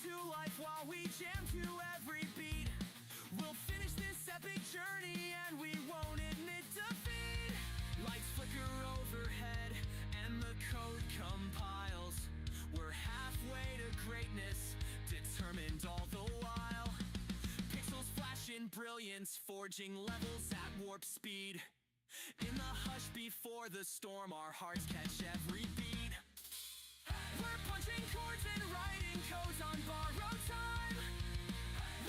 to life while we jam to every beat. We'll finish this epic journey and we won't admit defeat. Lights flicker overhead and the code compiles. We're halfway to greatness, determined all the while. Pixels flash in brilliance, forging levels at warp speed. In the hush before the storm, our hearts catch every beat. We're punching chords and writing codes on borrowed time.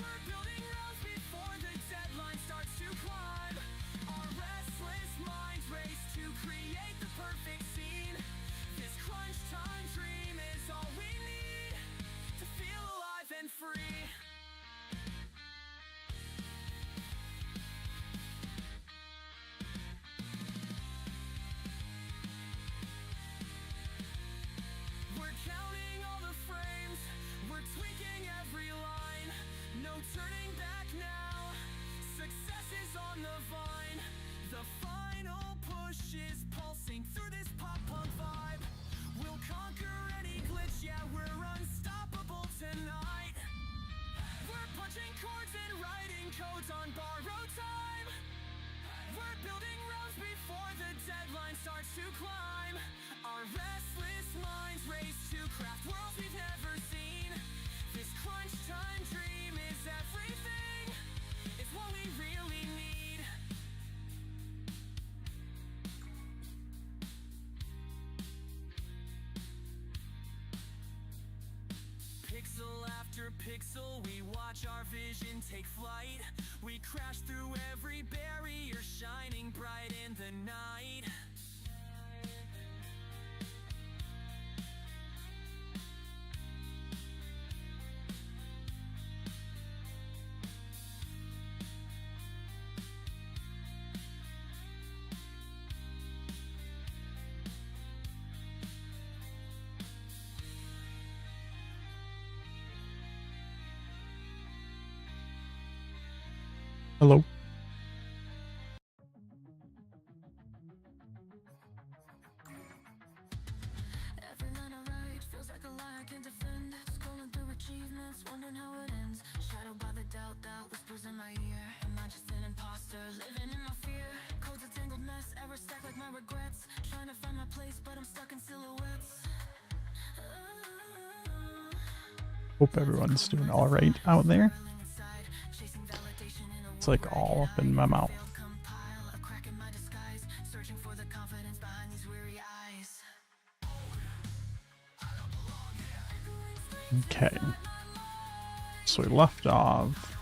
We're building rounds before the deadline starts to climb. Our restless minds race to create the perfect scene. This crunch time dream is all we need to feel alive and free. We're counting all the frames, we're tweaking every line. No turning back now, success is on the vine. The final push is pulsing through this pop-punk vibe. We'll conquer any glitch, yeah, we're unstoppable tonight. We're punching chords and writing codes on borrowed time. We're building rounds before the deadline starts to climb. Our restless minds race to craft worlds we've never seen. This crunch time dream is everything. It's what we really need. Pixel after pixel, we watch our vision take flight. We crash through every barrier, shining bright in the night. Hello. Every line I write feels like a lie I can't defend. Scrolling through achievements, wondering how it ends. Shadowed by the doubt that whispers in my ear. Am I just an imposter, living in my fear? Codes a tangled mess, errors stack like my regrets. Trying to find my place, but I'm stuck in silhouettes. Hope everyone's doing all right out there. It's like all up in my mouth. Okay. So we left off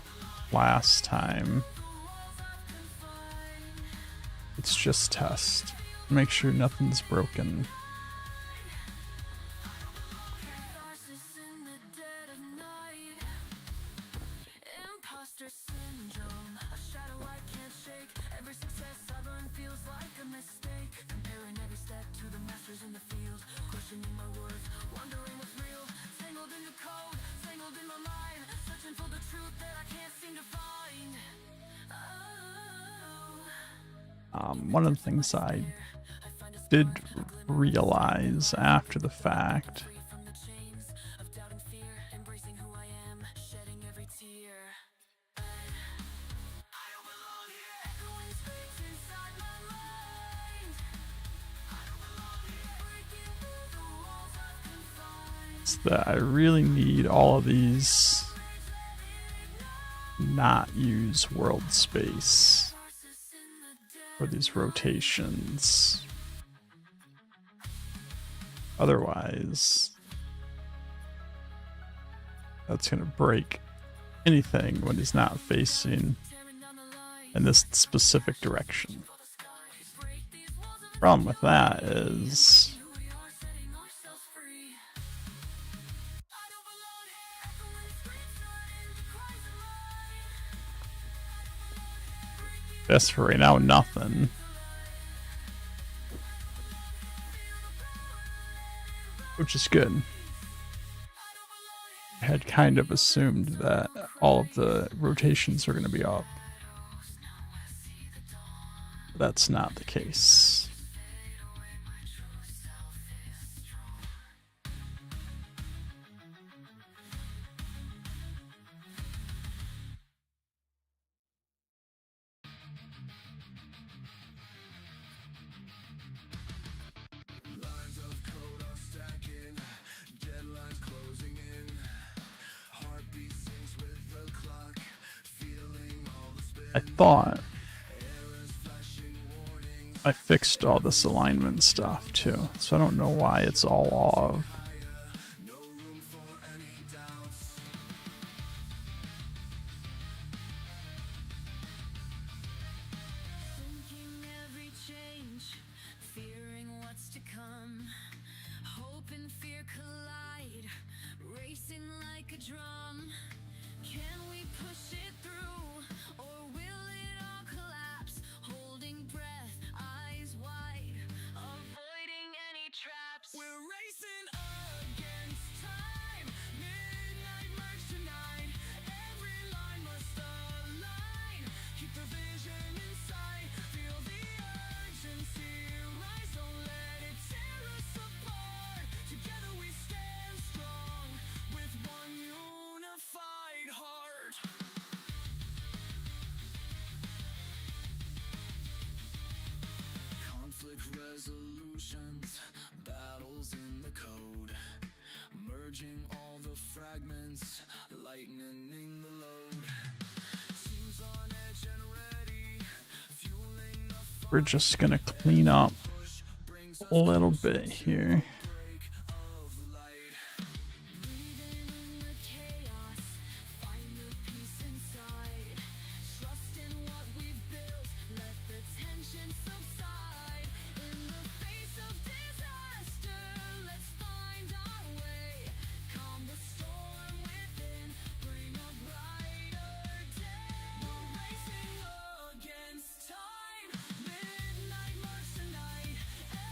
last time. Let's just test. Make sure nothing's broken. One of the things I did realize after the fact is that I really need all of these not use world space for these rotations. Otherwise, that's going to break anything when he's not facing in this specific direction. Problem with that is best for right now, nothing. Which is good. I had kind of assumed that all of the rotations are going to be up. That's not the case. I thought I fixed all this alignment stuff too, so I don't know why it's all off. Thinking every change, fearing what's to come. Hope and fear collide, racing like a drum. Can we push it through, or will it all collapse? Holding breath, eyes wide, avoiding any traps. We're racing against time. Midnight merge tonight. Every line must align. Keep the vision in sight. Feel the urgency rise. Don't let it tear us apart. Together we stand strong with one unified heart. Conflict resolutions, battles in the code, merging all the fragments, lightening the load. Teams on edge and ready, fueling the We're just gonna clean up a little bit here. break of light. Breathing in the chaos, find the peace inside. Trust in what we've built, let the tension subside. In the face of disaster, let's find our way. Calm the storm within, bring a brighter day. We're racing against time. Midnight march tonight.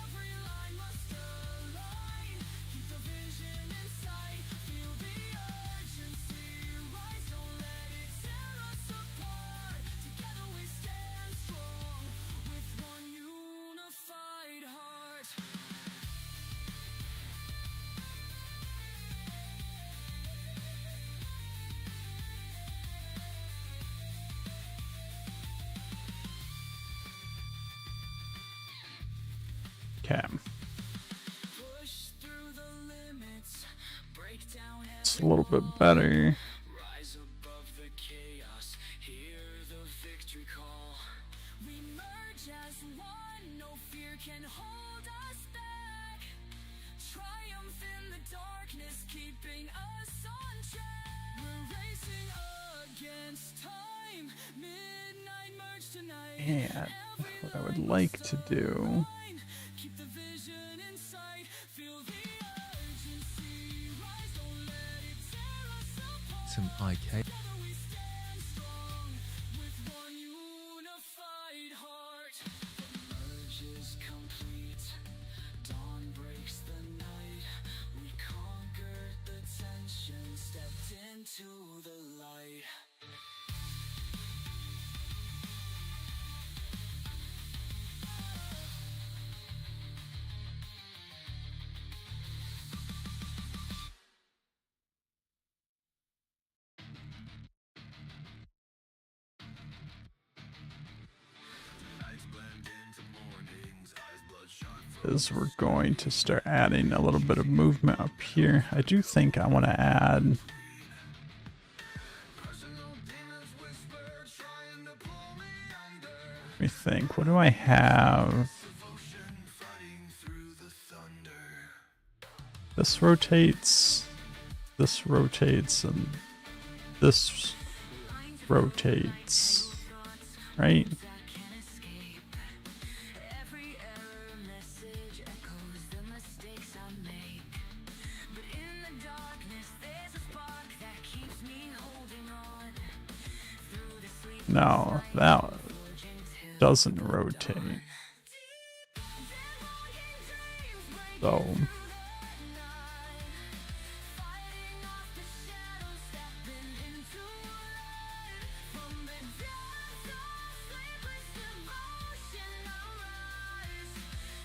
Every line must align. Keep the vision in sight. Feel the urgency rise. Don't let it tear us apart. Together we stand strong with one unified heart. Okay, Push through the limits. Break down it's a little bit better. rise above the chaos. Hear the victory call. We merge as one. No fear can hold us back. Triumph in the darkness, keeping us on track. We're racing against time. Midnight merge tonight. And what I would like to do Keep the vision in sight. Feel the urgency rise. Don't let it tear us apart. Some IK. Together we stand strong with one unified heart. The merge is complete. Dawn breaks the night. We conquered the tension, stepped into the light. is we're going to start adding a little bit of movement up here. I do think I want to add let me think, what do I have? This rotates, and this rotates, right? Every error message echoes the mistakes I make. But in the darkness, there's a spark that keeps me holding on. Through the sleep No, that doesn't rotate. So fighting off the shadows, stepping into light. From the depths of sleepless devotion, I'll rise.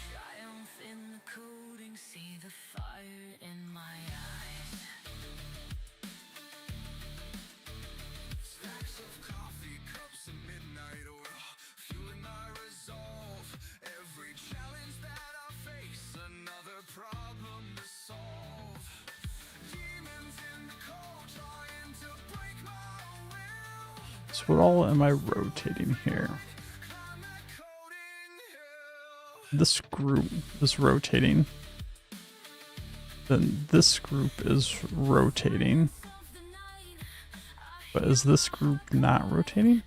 Triumph in the coding, see the fire in my eyes. Stacks of coffee cups and midnight oil, fueling my resolve. Every challenge that I face, another problem. So what all am I rotating here? This group is rotating. Then this group is rotating. But is this group not rotating?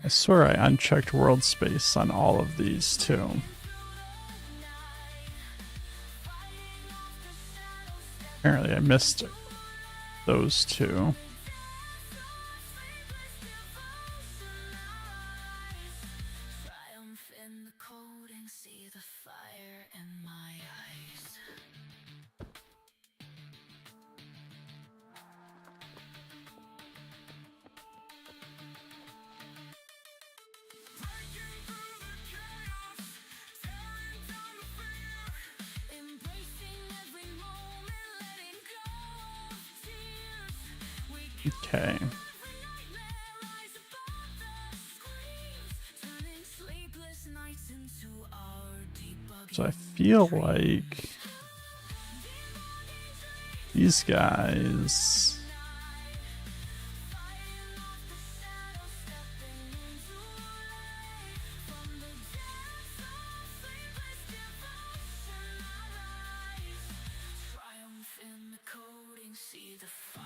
I swear I unchecked world space on all of these too. Apparently I missed those two. Triumph in the coding, see the fire in my eyes. Embracing every moment, letting go of tears. We Okay. rise above the screams, turning sleepless nights into our debugging. So I feel like these guys. Triumph in the coding, see the fire.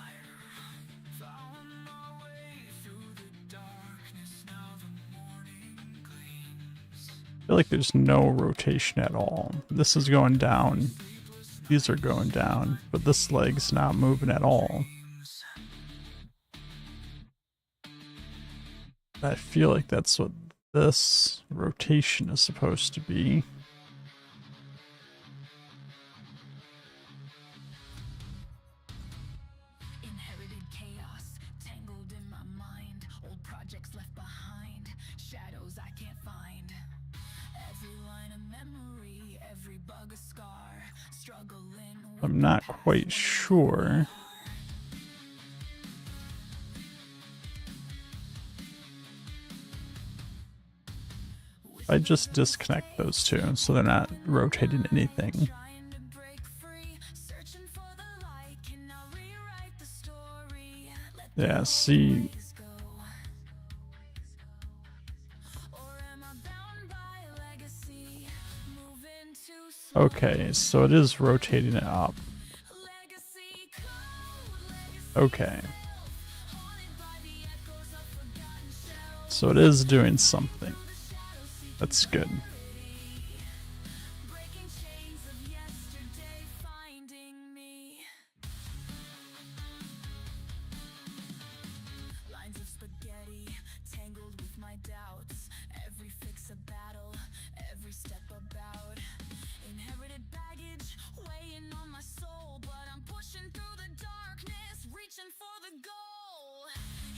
Found my way through the darkness, now the morning gleams. I feel like there's no rotation at all. This is going down. These are going down, but this leg's not moving at all. I feel like that's what this rotation is supposed to be. Inherited chaos, tangled in my mind. Old projects left behind, shadows I can't find. Every line a memory, every bug a scar. Struggling with I'm not quite sure. I just disconnect those two so they're not rotating anything. trying to break free, searching for the light. Can I rewrite the story? Let the Yeah, see, ways go. Or am I bound by legacy? Moving too slow. okay, so it is rotating it up. Legacy code, legacy Okay, haunted by the echoes of forgotten shells. so it is doing something. That's good. Breaking chains of yesterday, finding me. Lines of spaghetti, tangled with my doubts. Every fix a battle, every step about. Inherited baggage, weighing on my soul. But I'm pushing through the darkness, reaching for the goal.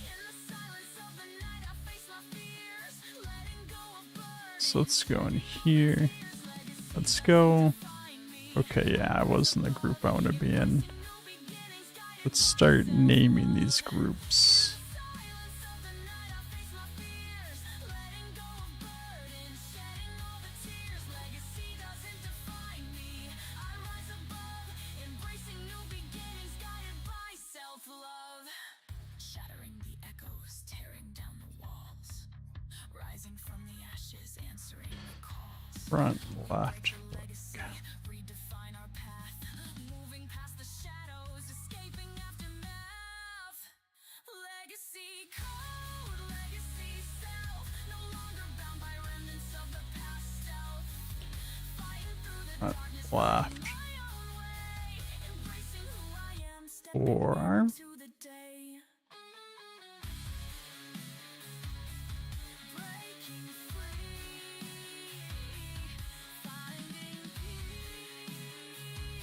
In the silence of the night, I face my fears, letting go of burdens. So let's go in here. Let's go. Okay, yeah, I was in the group I want to be in. Let's start naming these groups. Shattering the echoes, tearing down the walls, rising from the ashes, answering the calls. Front, left. Legacy, redefine our path, moving past the shadows, escaping aftermath. Legacy code, legacy self, no longer bound by remnants of the past stealth. Fighting through the Front, darkness, left. my own way, embracing who I am, stepping Forearm. into the day. Breaking free, finding peace.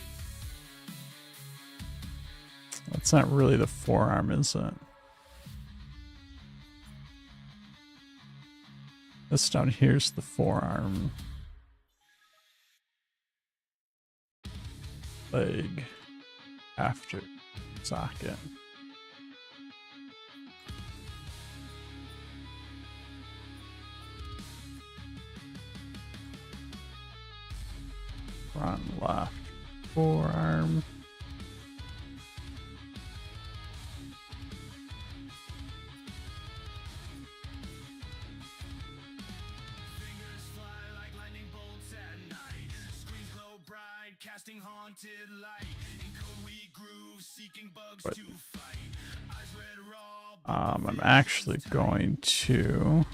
That's not really the forearm, is it? This down here's the forearm. Leg. After socket. Front left forearm. Fingers fly like lightning bolts at night. Screens glow bright, casting haunted light. In code we groove, seeking bugs What? to fight. Eyes red raw. I'm actually going to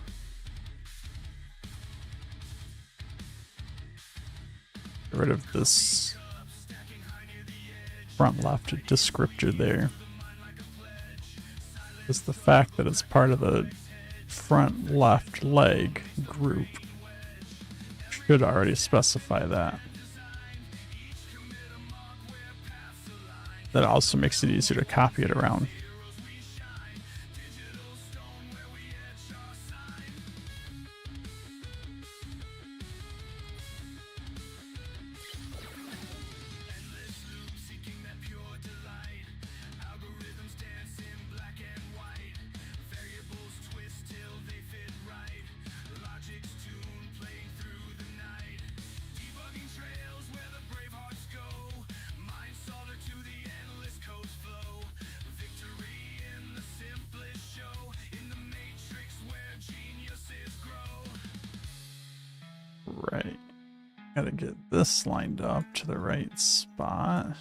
get rid of this front left descriptor there. It's the fact that it's part of the front left leg group should already specify that. That also makes it easier to copy it around. Right. Gotta get this lined up to the right spot.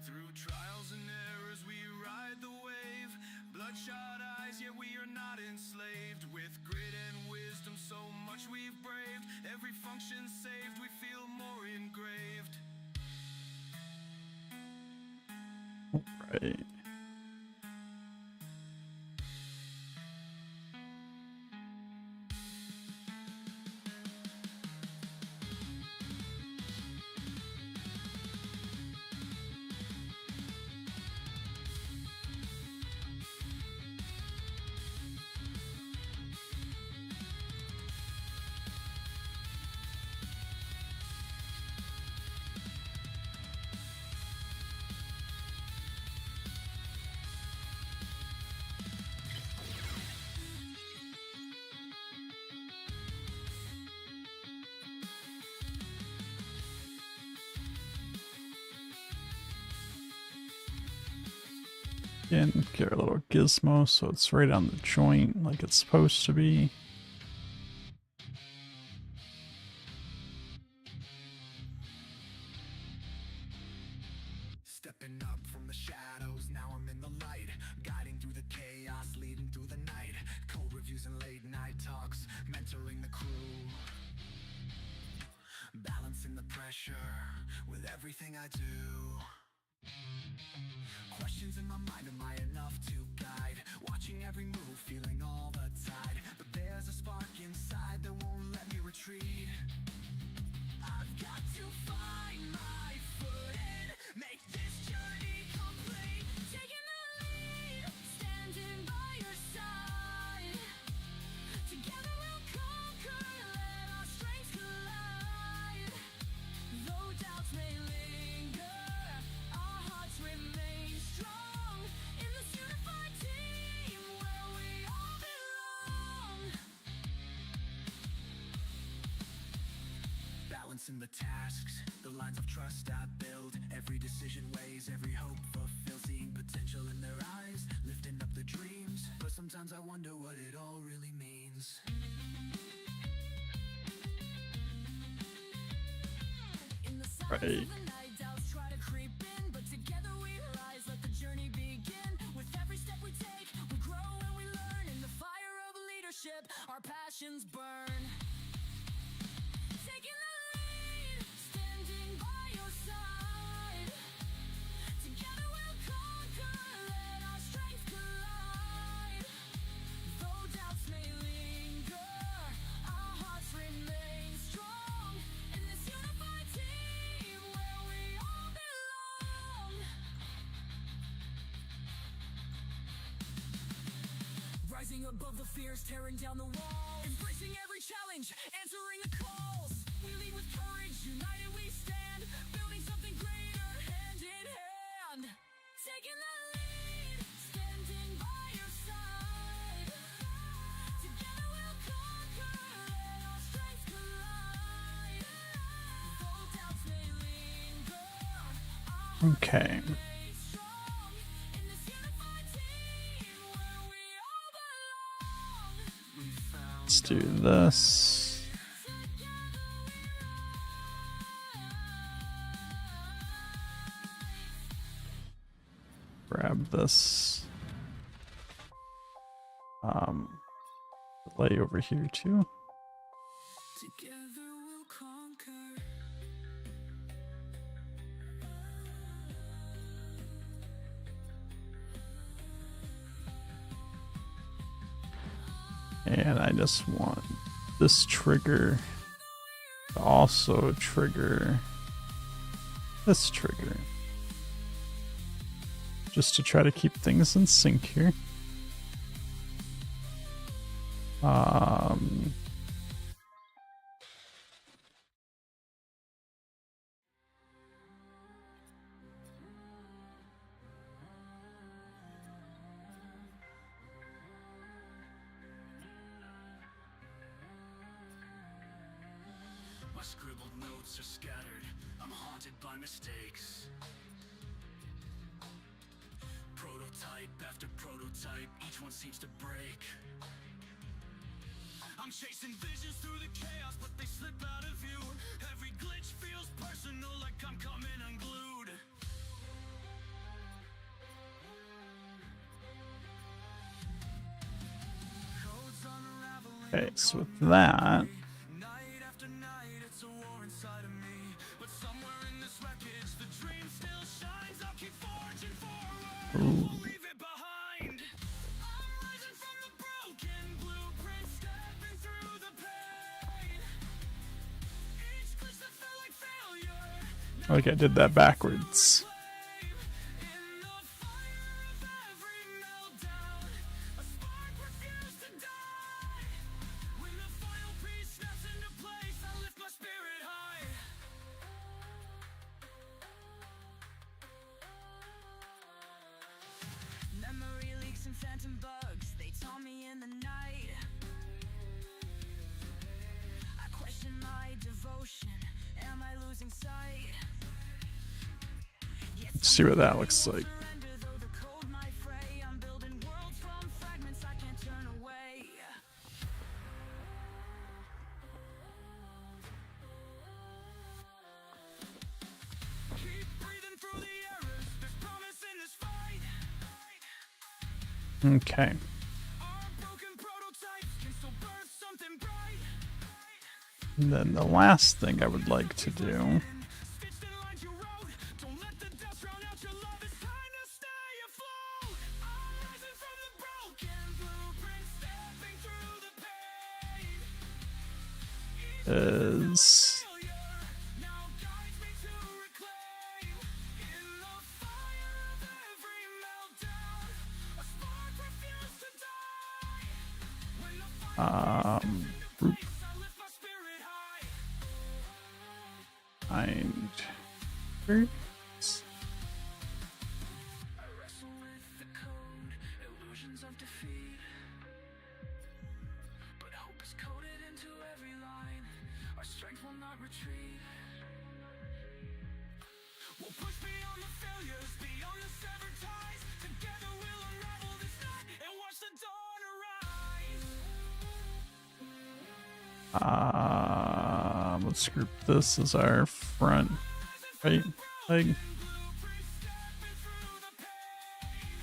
Through trials and errors we ride the wave. Bloodshot eyes, yet we are not enslaved. With grit and wisdom, so much we've braved. Every function saved, we feel more engraved. Right. Again, get a little gizmo so it's right on the joint like it's supposed to be. Stepping up from the shadows, now I'm in the light. Guiding through the chaos, leading through the night. Cold reviews and late night talks, mentoring the crew. Balancing the pressure with everything I do. Questions in my mind, am I enough to guide? Watching every move, feeling all the tide. But there's a spark inside that won't let me retreat. I've got to find my footing, make this journey complete. Taking the lead, standing by your side. Together we'll conquer, let our strengths collide. Though doubts may linger, our hearts remain strong. In this unified team where we all belong. Balancing the tasks, the lines of trust I build. Every decision weighs, every hope fulfills. Seeing potential in their eyes, lifting up the dreams. But sometimes I wonder what it all really means. In the silence Right. of the night, doubts try to creep in, but together we rise, let the journey begin. With every step we take, we grow and we learn. In the fire of leadership, our passions burn. Taking the lead, standing by your side. Together we'll conquer, let our strengths collide. Though doubts may linger, our hearts remain strong. In this unified team where we all belong. Rising above the fears, tearing down the walls. Embracing every challenge, answering the calls. We lead with courage, united we stand. Building something greater, hand in hand. Taking the lead, standing by your side. Together we'll Okay. Let's do this. Grab this. Lay over here too. Together we'll conquer. And I just want this trigger to also trigger this trigger. Just to try to keep things in sync here. My scribbled notes are scattered. I'm haunted by mistakes. Prototype after prototype, each one seems to break. I'm chasing visions through the chaos, but they slip out of view. Every glitch feels personal, like I'm coming unglued. Codes unraveling. Okay, so with that, Night after night, it's a war inside of me. But somewhere in this wreckage, the dream still shines. I'll keep forging forward. Won't leave it behind. I'm rising from the broken blueprint, stepping through the pain. Each glitch that felt like failure. like I did that backwards. In the fire of every meltdown, a spark refused to die. When the final piece snaps into place, I lift my spirit high. Memory leaks and phantom bugs, they taunt me in the night. I question my devotion, am I losing sight? Let's see what that looks like. Surrender, though the code might fray. I'm building worlds from fragments I can't turn away. Keep breathing through the errors. There's promise in this fight. Okay. Our broken prototypes can still birth something bright. And then the last thing I would like to do Stitched in lines you wrote. Don't let the dust drown out your love. It's time to stay afloat. I'm rising from the broken blueprint, stepping through the pain. is Failure now guides me to reclaim. In the fire of every meltdown, a spark refused to die. When the final group place, I lift my spirit high. find birds. I wrestle with the code, illusions of defeat. But hope is coded into every line. Our strength will not retreat. We'll push beyond the failures, beyond the severed ties. Together we'll unravel this night and watch the dawn arise. Let's group this as our front right leg. Blueprint stepping through the pain.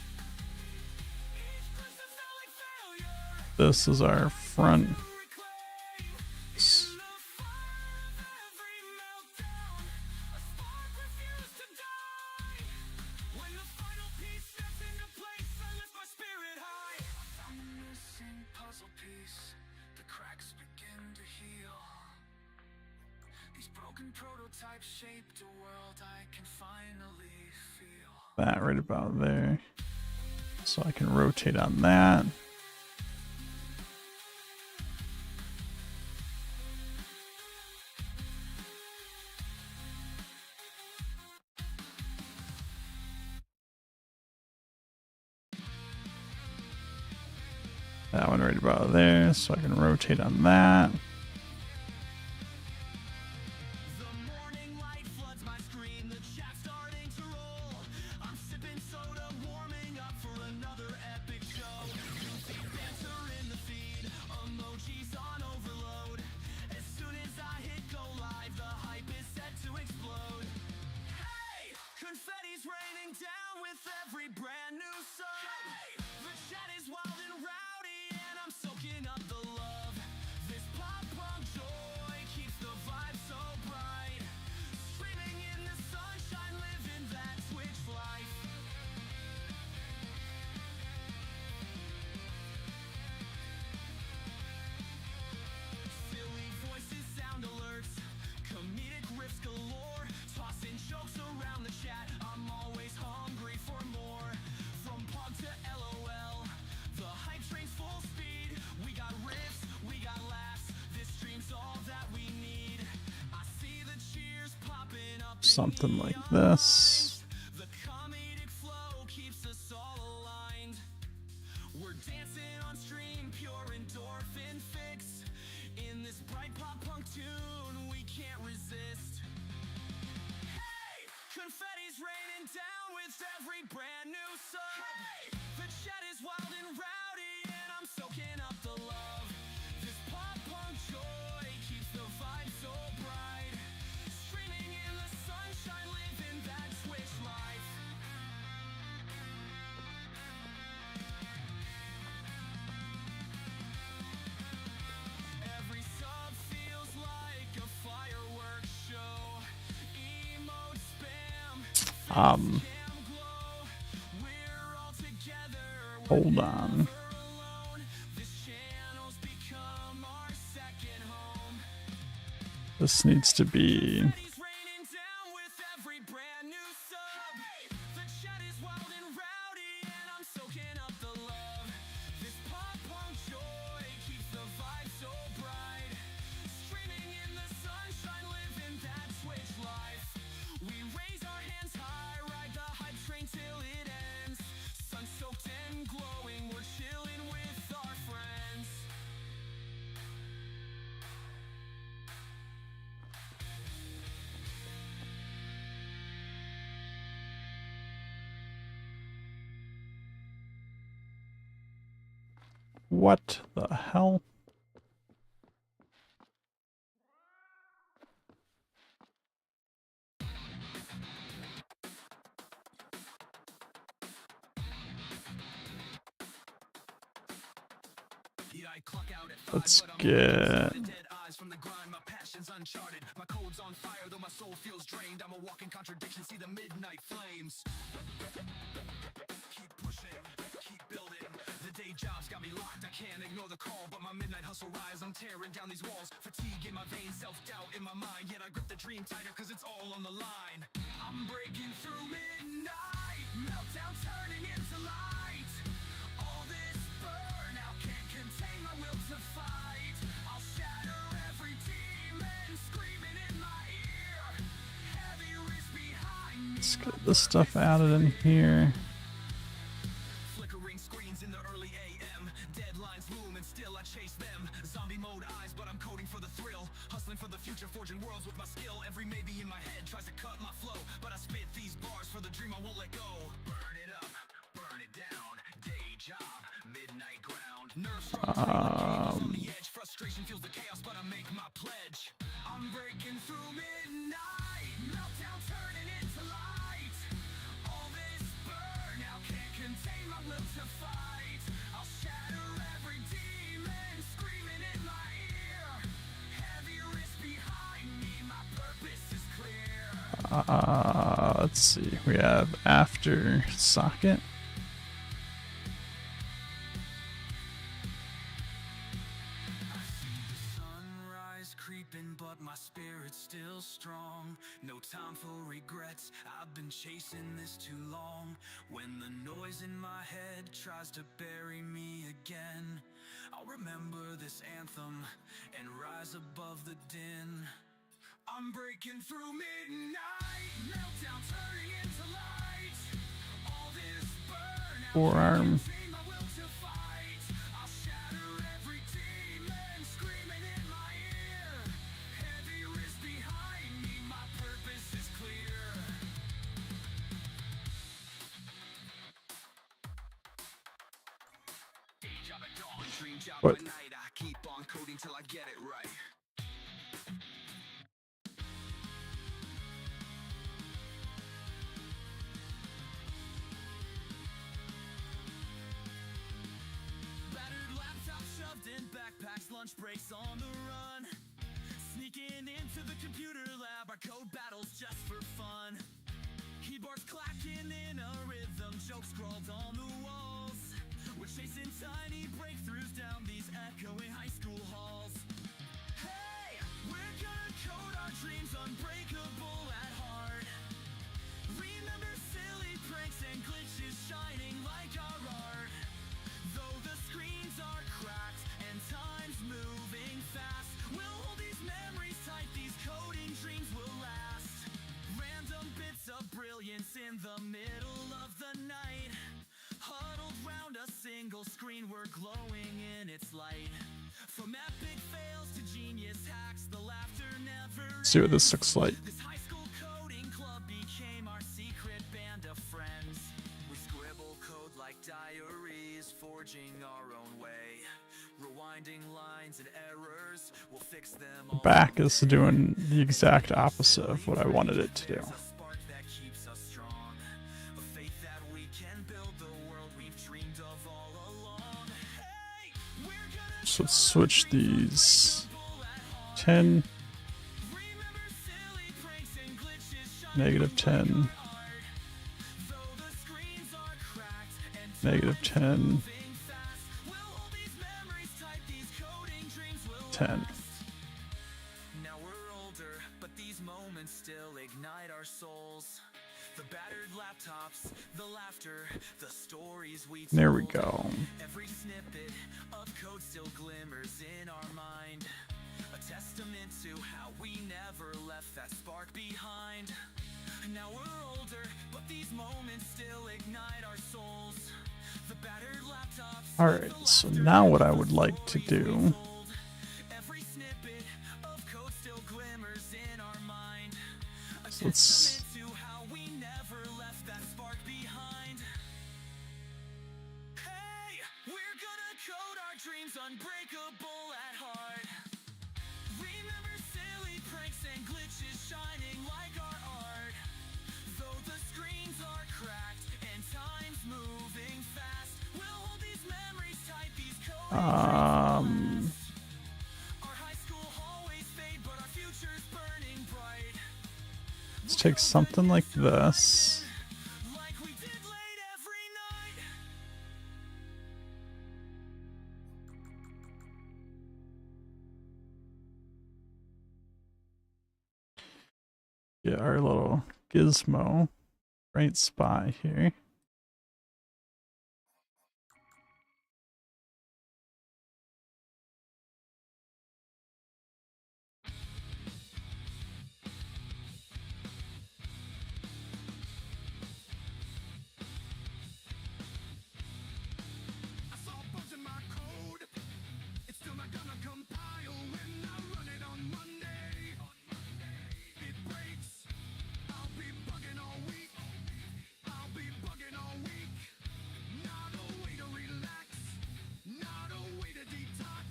Each glimpse that felt like failure. This is our front. Prototypes shaped a world I can finally feel. That right about there. So I can rotate on that. That one right about there, so I can rotate on that. The morning light floods my screen, the chat starting to roll. something like this. The comedic flow keeps us all aligned. We're dancing on stream, pure endorphin fix. In this bright pop punk tune, we can't resist. Hey! Confetti's raining down with every brand new sub. Hey! The chat is wild and rowdy, and I'm soaking up the love. This pop punk joy keeps the vibe so bright. Streaming in the sunshine, living that Twitch life. Every sub feels like a fireworks show. Emote spam, cam glow. We're all together. Hold on. We're alone. This channel's become our second home. This needs to be He's raining down with every brand new sub. The chat is wild and rowdy, and I'm soaking up the love. This pop punk joy keeps the vibe so bright. Streaming in the sunshine, living that Twitch life. We raise our hands high, ride the hype train till it ends. Sun soaked and glowing, we're chilling with our friends. what the hell? Yeah, I clock out at 5, Let's but I'm get dead eyes from the grind, my passion's uncharted. My code's on fire, though my soul feels drained. I'm a walking contradiction, see the midnight flames. Keep pushing, keep building. The day job's got me locked, I can't ignore the call, but my midnight hustle rise. I'm tearing down these walls, fatigue in my veins, self-doubt in my mind. Yet I grip the dream tighter, cause it's all on the line. I'm breaking through midnight, meltdown turning into light. All this burnout can't contain my will to fight. I'll shatter every demon screaming in my ear. Heavy wrist behind me. let's get this stuff added in here. Flickering screens in the early AM. Deadlines loom and still I chase them. Zombie mode eyes, but I'm coding for the thrill. Hustling for the future, forging worlds with my skill. Every maybe in my head tries to cut my flow, but I spit these bars for the dream I won't let go. Burn it up, burn it down. Day job, midnight ground. Nerves on the edge. Frustration fuels the chaos, but I make my pledge. I'm breaking through midnight. Meltdown turning into light. All this burnout can't contain my will to fight. I'll shatter every demon screaming in my ear. Heavy wrist behind me, my purpose is clear. Let's see. We have after socket. Sunrise creeping, but my spirit's still strong. No time for regrets, I've been chasing this too long. When the noise in my head tries to bury me again, I'll remember this anthem and rise above the din. I'm breaking through midnight, meltdown turning into light. All this burnout Forearm. contain my will to fight. I'll shatter every demon screaming in my ear. Heavy wrist behind me, my purpose is clear. Day job at dawn, dream job What? by night. I keep on coding till I get it right. Battered laptop shoved in backpacks, lunch breaks on the run. Sneaking into the computer lab, our code battles just for fun. Keyboards clacking in a rhythm, jokes scrawled on the walls. We're chasing tiny breakthroughs down these echoing high school halls. Hey, we're gonna code our dreams unbreakable at heart. Remember silly pranks and glitches shining like our art. Though the screens are cracked and time's moving fast, we'll hold these memories tight, these coding dreams will last. Ran digital screen, we're glowing in its light. From epic fails to genius hacks, the laughter never See what this looks like. This high school coding club became our secret band of friends. We scribble code like diaries, forging our own way. Rewinding lines and errors, we'll fix them all. Back is doing the exact opposite of what I wanted it to do. There's a spark that keeps us strong. A faith that we can build the world we've dreamed of all along. Hey, we're gonna So let's switch these. 10, remember silly pranks and glitches shine negative 10, though the screens are cracked and negative 10, moving fast. We'll hold these memories tight, these coding dreams will 10. Now we're older, but these moments still ignite our souls. The battered laptops, the laughter, the stories we told. There we go. Every snippet of code still glimmers in our mind. A testament to how we never left that spark behind. Now we're older, but these moments still ignite our souls. The battered laptops. Alright, so now what I would like to do Every snippet of code still glimmers in our mind. A So let's- testament to how we never left that spark behind. Hey, we're gonna code our dreams unbreakable at heart. Remember silly pranks and glitches shining like our art. Though the screens are cracked and time's moving fast, we'll hold these memories tight, these coding dreams. Our high school hallways fade, but our future's burning bright. Let's take something like this. Like we did late every night. Get our little gizmo right spot here. I saw bugs in my code. It's still not gonna compile when I run it on Monday. It breaks. I'll be bugging all week. I'll be bugging all week. Not a way to relax. Not a way to detox.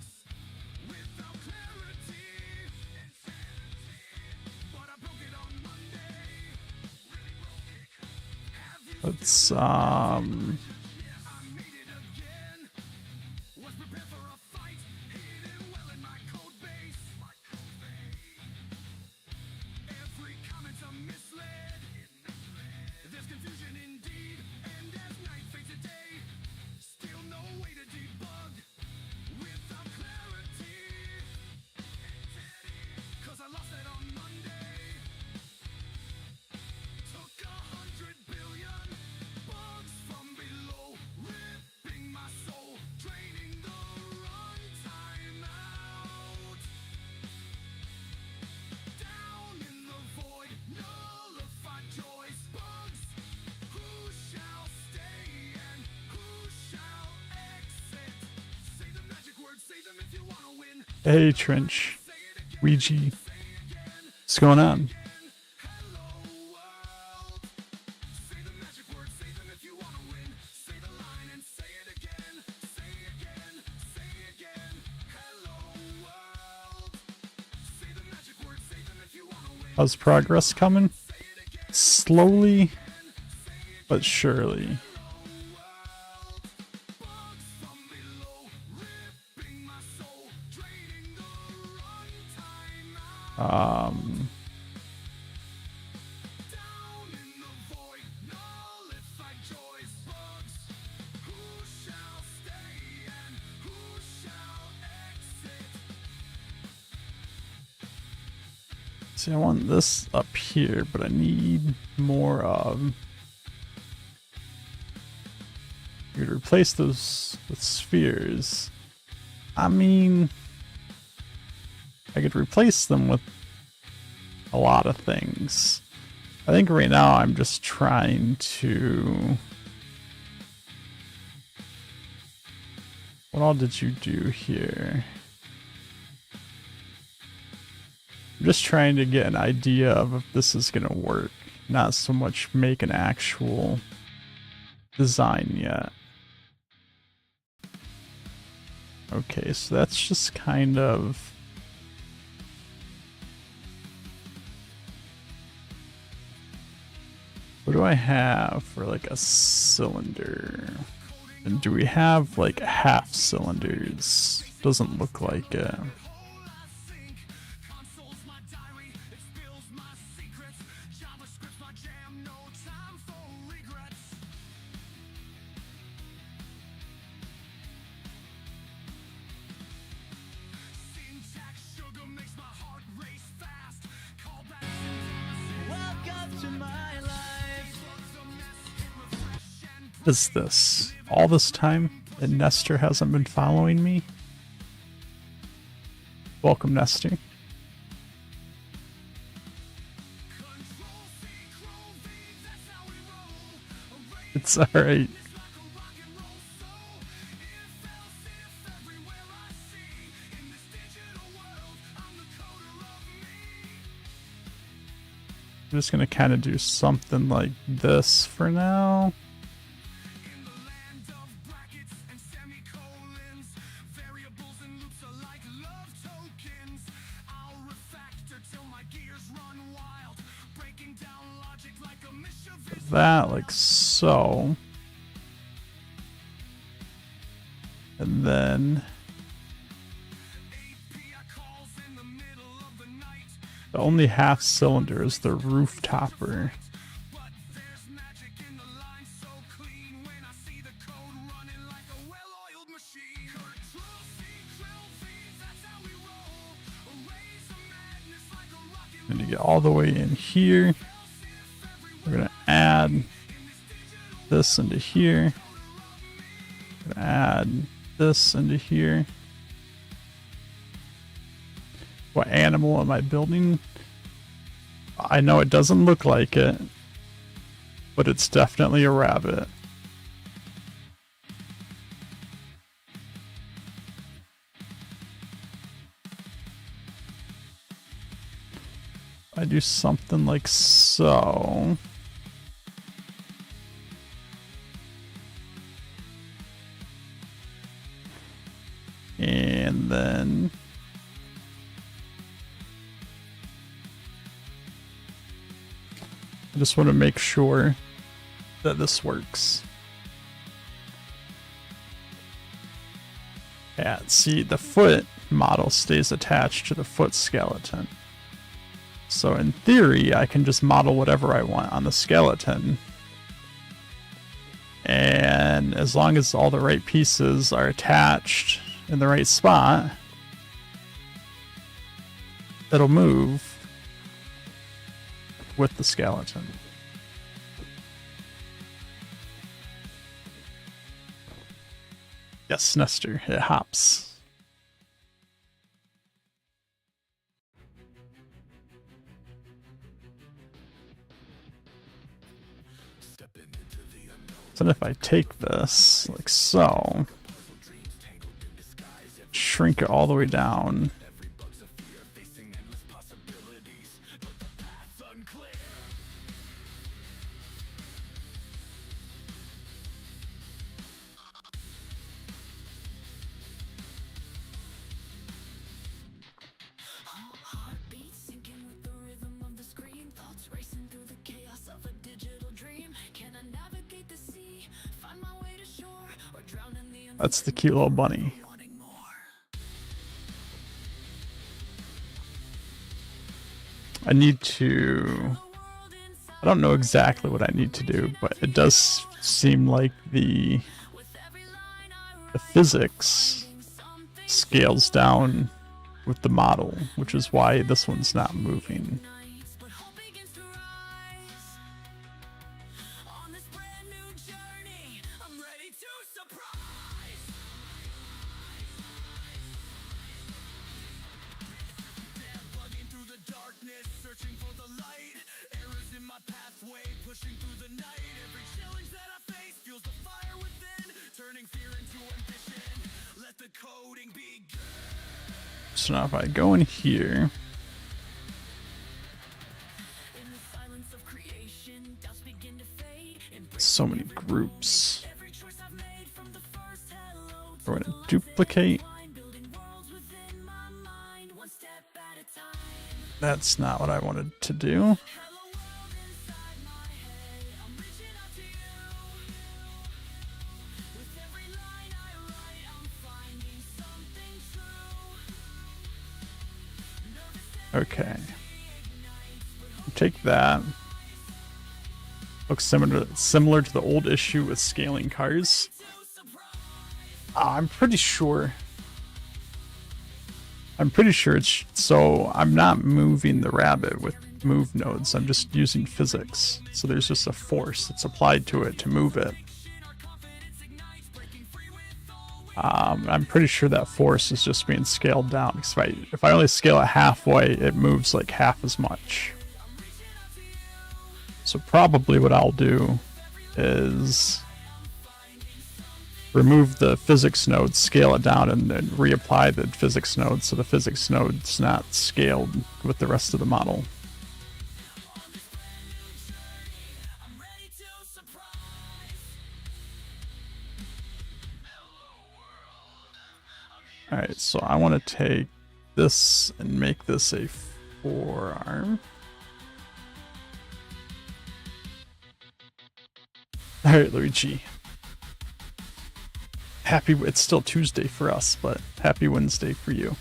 Without clarity. But I broke it on Monday. Really broke it. Have you Let's I made it again. Was prepared for a fight. Hidden well in my code base. Every comment's a misled. There's confusion indeed. And as night fades to day, still no way to debug without clarity. 'Cause I lost it on Monday. Took 100 billion bugs from below, ripping my soul, draining the runtime out. Down in the void, nullified joys, bugs. Who shall stay and who shall exit? Say the magic word, say them if you wanna win. Hey, Trench. Say it again, Ouija. say it again. What's going on? Hello world. Say the magic word, say them if you wanna win. Say the line and say it again. Say again, say again. Hello world. Say the magic word, say them if you wanna win. How's progress coming? Slowly, but surely. Bugs from below, ripping my soul, draining the runtime out. Down in the void, nullified joys, bugs. Who shall stay and who shall exit? See, I want this up here, but I need more you could replace those with spheres. I mean, I could replace them with a lot of things. I think right now I'm just trying to What all did you do here? I'm just trying to get an idea of if this is gonna work, not so much make an actual design yet. Okay, so that's just kind of... What do I have for like a cylinder? And do we have like half cylinders? Doesn't look like it. What is this? All this time and Nestor hasn't been following me? Welcome, Nestor. It's alright. I'm just gonna kind of do something like this for now. That like so, and then the only half cylinder is the roof topper. And you get all the way in here. We're gonna add this into here. We're gonna add this into here. What animal am I building? I know it doesn't look like it, but it's definitely a rabbit. I do something like so. And then I just want to make sure that this works. Yeah, see, the foot model stays attached to the foot skeleton. So in theory, I can just model whatever I want on the skeleton. And as long as all the right pieces are attached in the right spot, it'll move with the skeleton. Yes, Nestor, it hops. So if I take this, like so, shrink it all the way down. That's the cute little bunny. I need to... I don't know exactly what I need to do, but it does seem like the physics scales down with the model, which is why this one's not moving. So now if I go in here, so many groups. We're gonna duplicate. That's not what I wanted to do. Okay. Take that. Looks similar to the old issue with scaling cars. I'm pretty sure it's so I'm not moving the rabbit with move nodes. I'm just using physics. So there's just a force that's applied to it to move it. I'm pretty sure that force is just being scaled down. Because if I only scale it halfway, it moves like half as much. So probably what I'll do is remove the physics node, scale it down, and then reapply the physics node so the physics node's not scaled with the rest of the model. Alright, so I want to take this and make this a forearm. Alright, Luigi. It's still Tuesday for us, but happy Wednesday for you.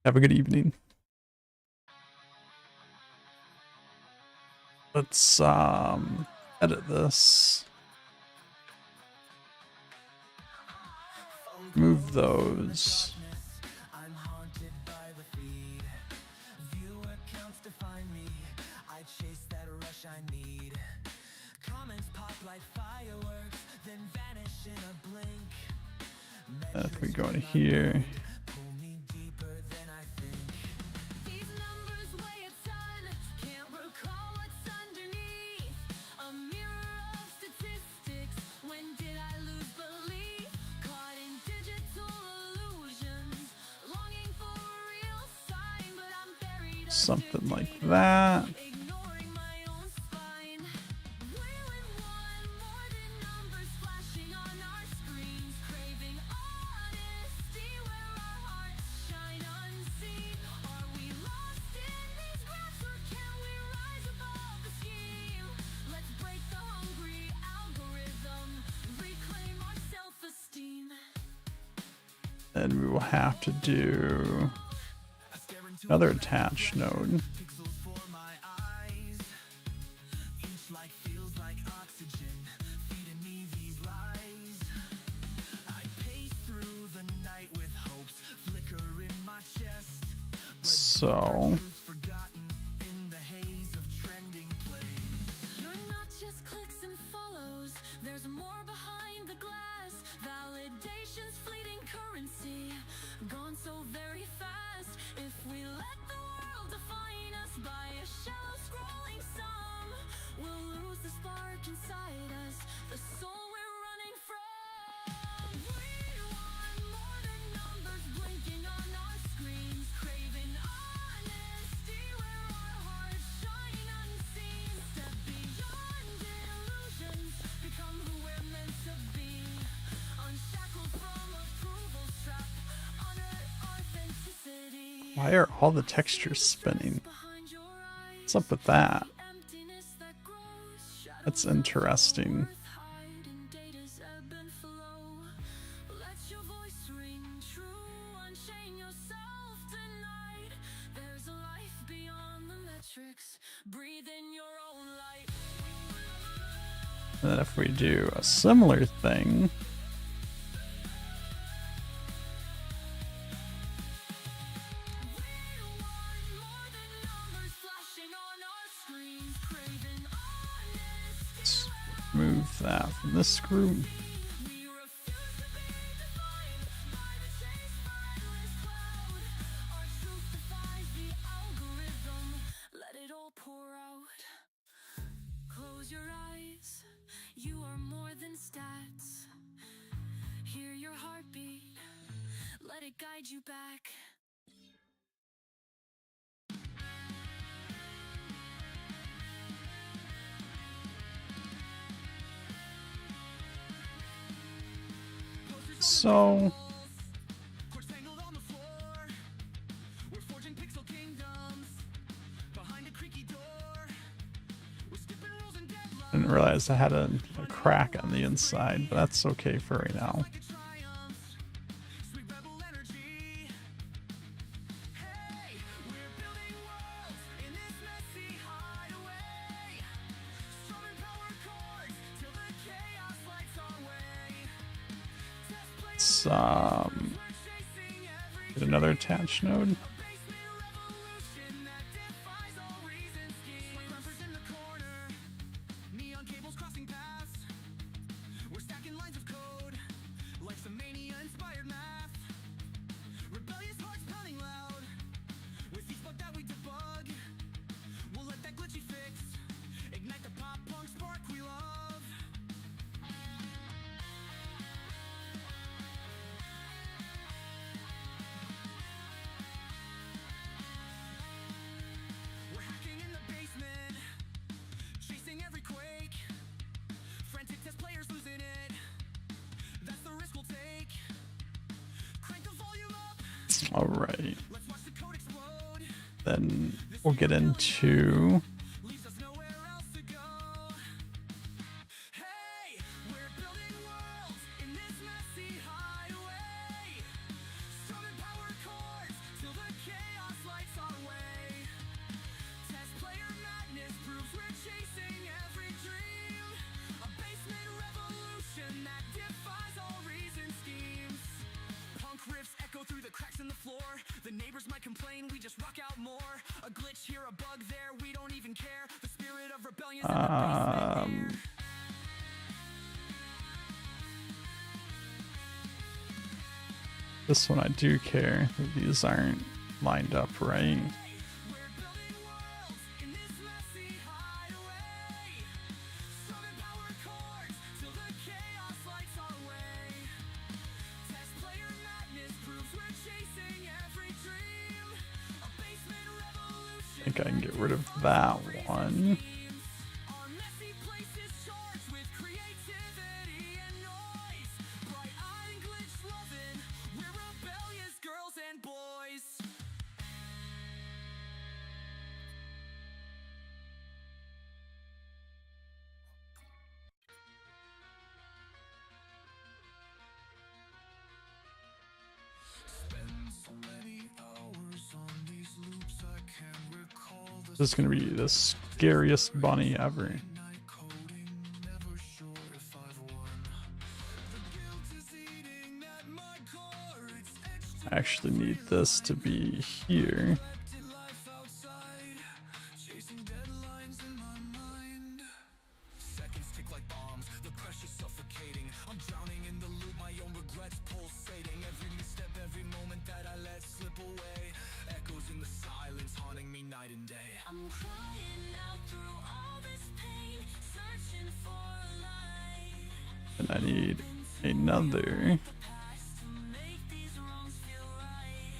Have a good evening. Let's edit this. Move those. If we go in here. Something like that. And we will have to do another attach node. So gone so very fast. If we let the world define us by a shallow scrolling sum, we'll lose the spark inside us, the soul we're running from. We want more than numbers blinking on our screens, craving honesty where our hearts shine unseen. Step beyond illusions, become who we're meant to be, unshackled from approval's trap. Why are all the textures spinning? What's up with that? That's interesting. And then if we do a similar thing, move that from this group. Let it all pour out. Close your eyes. You are more than stats. light guide you back. So Courts tangled on the floor. We're forging pixel kingdoms behind a creaky door. We're skipping rules and deadlines didn't realize I had a crack on the inside, but that's okay for right now. like a triumph. Sweet rebel energy. Hey, we're building worlds in this messy hideaway. Strumming power chords till the chaos lights our way. Test play Let's we're chasing every get another attach node. basement revolution that defies all reason schemes. Like rappers in the corner, neon cables crossing paths. We're stacking lines of code, like some mania-inspired math. Rebellious hearts pounding loud, with each bug that we debug. We'll let that glitchy fix ignite the pop-punk spark we love. We're hacking in the basement, chasing every quake. Frantic test players losing it. That's the risk we'll take. Crank the volume up. All right, Let's watch the code explode. then we'll get into Leaves us nowhere else to go. Hey, we're building worlds in this messy hideaway. Strumming power chords till the chaos lights our way. Test player madness proves we're chasing every dream. A basement revolution that defies all reason schemes. Punk riffs echo through the cracks in the floor. The neighbors might complain, we just rock out more. A glitch here, a bug there, we don't even care. The spirit of rebellion in the basement air. this one. I do care that these aren't lined up right. We're building worlds in this messy hideaway. Strumming power chords till the chaos lights our way. Test player madness proves we're chasing every dream. A basement revolution. I think I can get rid of that one. Our messy place is charged with creativity and noise. Bright-eyed and glitch loving, we're rebellious girls and boys. Spend so many hours on these loops I can't recall the This is gonna be the scariest bunny ever. night coding, never sure if I've won. The guilt is eating at my core. It's etched I actually need this to be here. to life outside, chasing deadlines in my mind. Seconds tick like bombs, the pressure's suffocating. I'm drowning in the loop, my own regrets pulsating. Every misstep, every moment that I let slip away, echoes in the silence, haunting me night and day. I'm crying out through all this pain, searching for a light. And I need another. Past to make these wrongs feel right.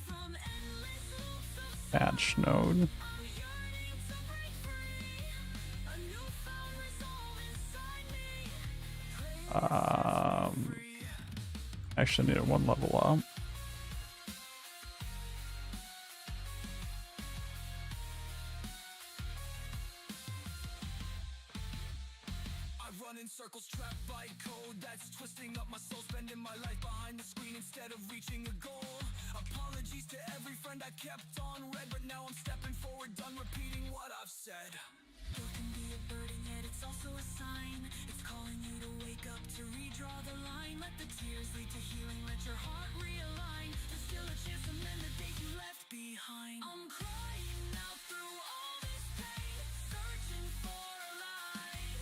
From endless loops of Patch node. yearning to break free. A newfound resolve inside me. Actually, I need it one level up. I run in circles, trapped by code that's twisting up my soul, spending my life behind the screen instead of reaching a goal. Apologies to every friend I kept on red, but now I'm stepping forward, done repeating what I've said. It can be a burden, yet it's also a sign. It's calling you to wake up, to redraw the line. Let the tears lead to healing, let your heart realign. There's still a chance to mend the days you left behind. I'm crying out through all this pain, searching for a light.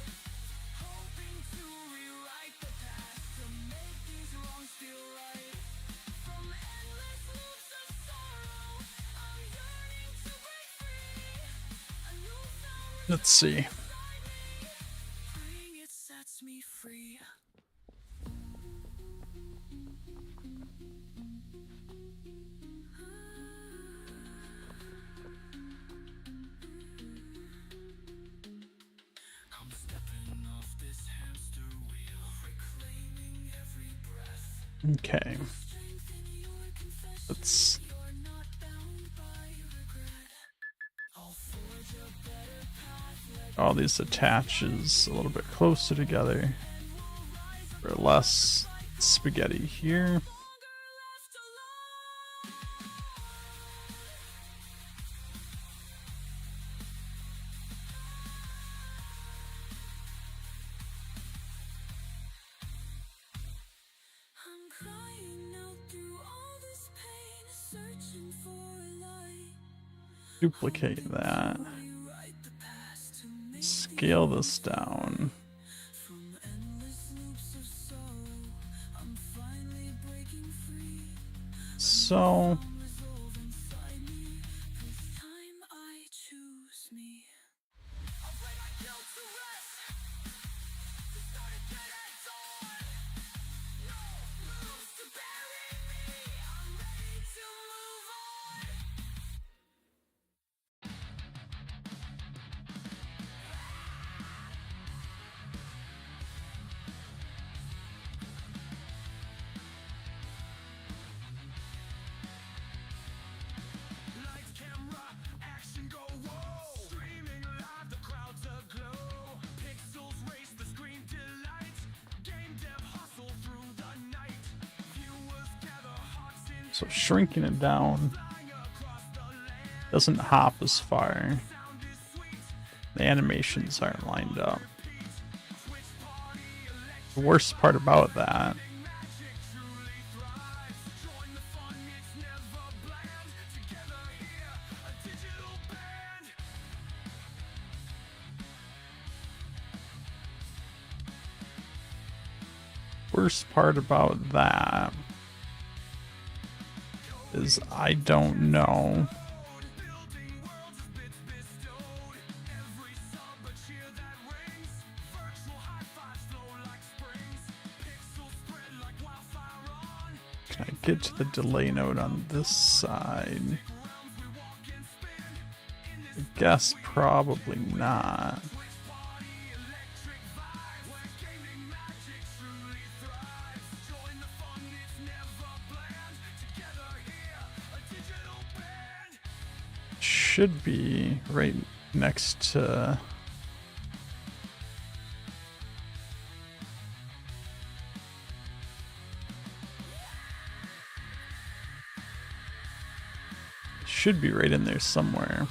Hoping to rewrite the past, to make these wrongs feel right. From endless loops of sorrow, I'm yearning to break free. A newfound Let's see. inside me. Freeing it sets me free. Okay. Let's all these attaches a little bit closer together for less spaghetti here. I'm crying out through all this pain, searching for a light. Duplicate that. Rewrite the past to make Scale this down. from endless loops of sorrow. I'm finally breaking free. So Resolve inside me. This time I choose me. I'll lay my guilt to rest. To start again at dawn. No rules to bury me. I'm ready to move on. Lights, camera, action, go, whoa. Streaming live, the crowd's aglow. Pixels race the screen delight. Game dev hustle through the night. Viewers gather, hearts in so shrinking it down doesn't hop as far. The animations aren't lined up. The worst part about that magic truly thrives. Join the fun, it's never bland. Together here, a digital band. worst part about that is I don't know Building worlds as bits bestowed. Every sub a cheer that rings. Virtual high fives flow like springs. Pixels spread like wildfire on. can I get to the delay node on this side? Realms we walk and spin. In this I guess probably not. Twitch party, electric vibes. Where gaming magic truly thrives. Join the fun, it's never bland. Together here, a digital band. Should be right next to should be right in there somewhere.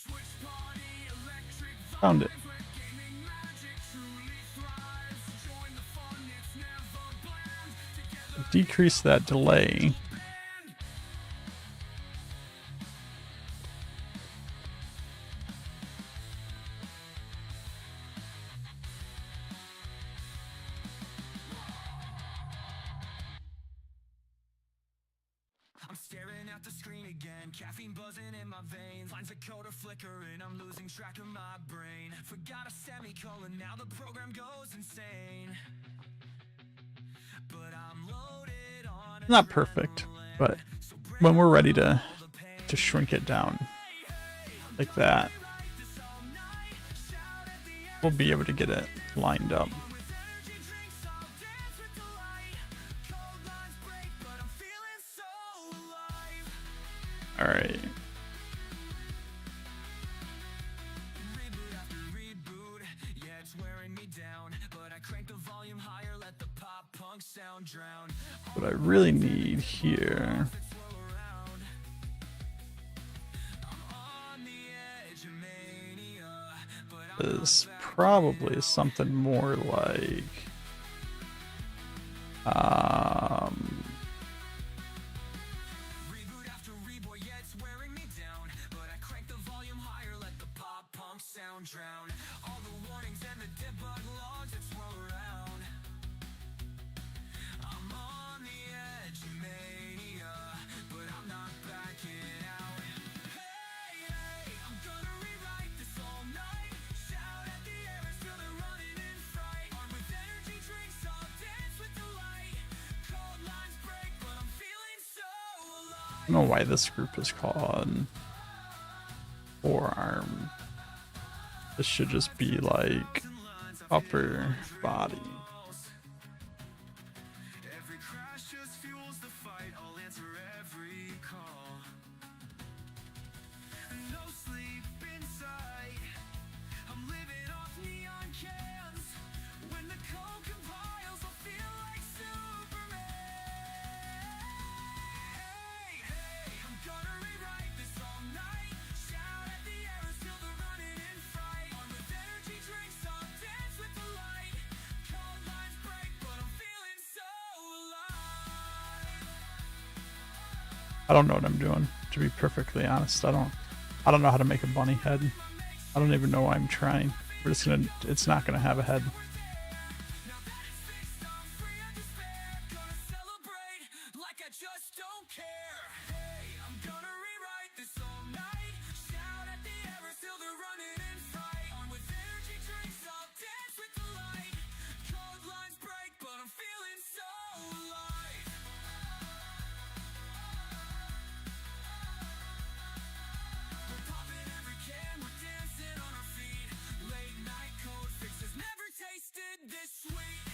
Twitch party, electric Found it. vibes. Where gaming magic truly thrives. Join the fun, it's never bland. Together Decrease that delay. band. I'm staring at the screen again, caffeine buzzing in my veins. Lines of code are flickering, I'm losing track of my brain. Forgot a semicolon, now the program goes insane. But I'm loaded on Not perfect, but when we're ready to shrink it down like that, we'll be able to get it lined up. with energy drinks, I'll dance with delight. Cold lines break, but I'm feeling so alive. All right. Reboot after reboot, yeah, it's wearing me down. But I crank the volume higher, let the pop punk sound drown. What I really need here Fits swirl around. I'm on the edge of mania, but I'm is probably something more like reboot after reboot, yeah, it's wearing me down. But I crank the volume higher, let the pop punk sound drown. All the warnings and the debug logs that swirl around. I'm on the edge of mania, but I'm not backing out. don't know why this group is called forearm. This should just be like upper body. Every crash just fuels the fight. I'll answer every call. No sleep inside. I'm living off neon cans. When the cold compiles, I'll feel like Superman. Hey, hey, I'm gonna rewrite this all night. Shout at the arrows till they're running in fright. On with energy drinks, I'll dance with the light. Cold lines break, but I'm feeling so alive. I don't know what I'm doing, to be perfectly honest. I don't know how to make a bunny head. I don't even know why I'm trying. It's not gonna have a head. Now that it's fixed, I'm free of despair. Gonna celebrate like I just don't care. Hey, I'm gonna rewrite this all night. Shout at the arrows till they're running in fright. On with energy drinks, I'll dance with the light. Cold lines break, but I'm feeling so alive. We're popping every can, we're dancing on our feet. Late night code fixes never tasted this sweet.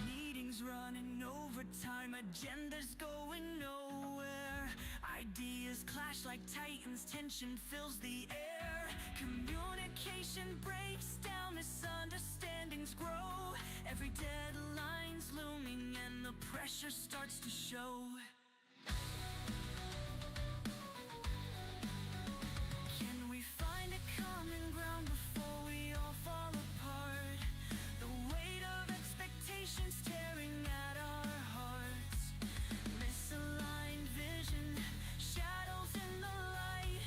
Meetings running overtime, agendas going nowhere. Ideas clash like titans, tension fills the air. Communication breaks down, misunderstandings grow. Every deadline's looming and the pressure starts to show. Can we find a common ground before we all fall apart? The weight of expectations tearing at our hearts. Misaligned vision, shadows in the light.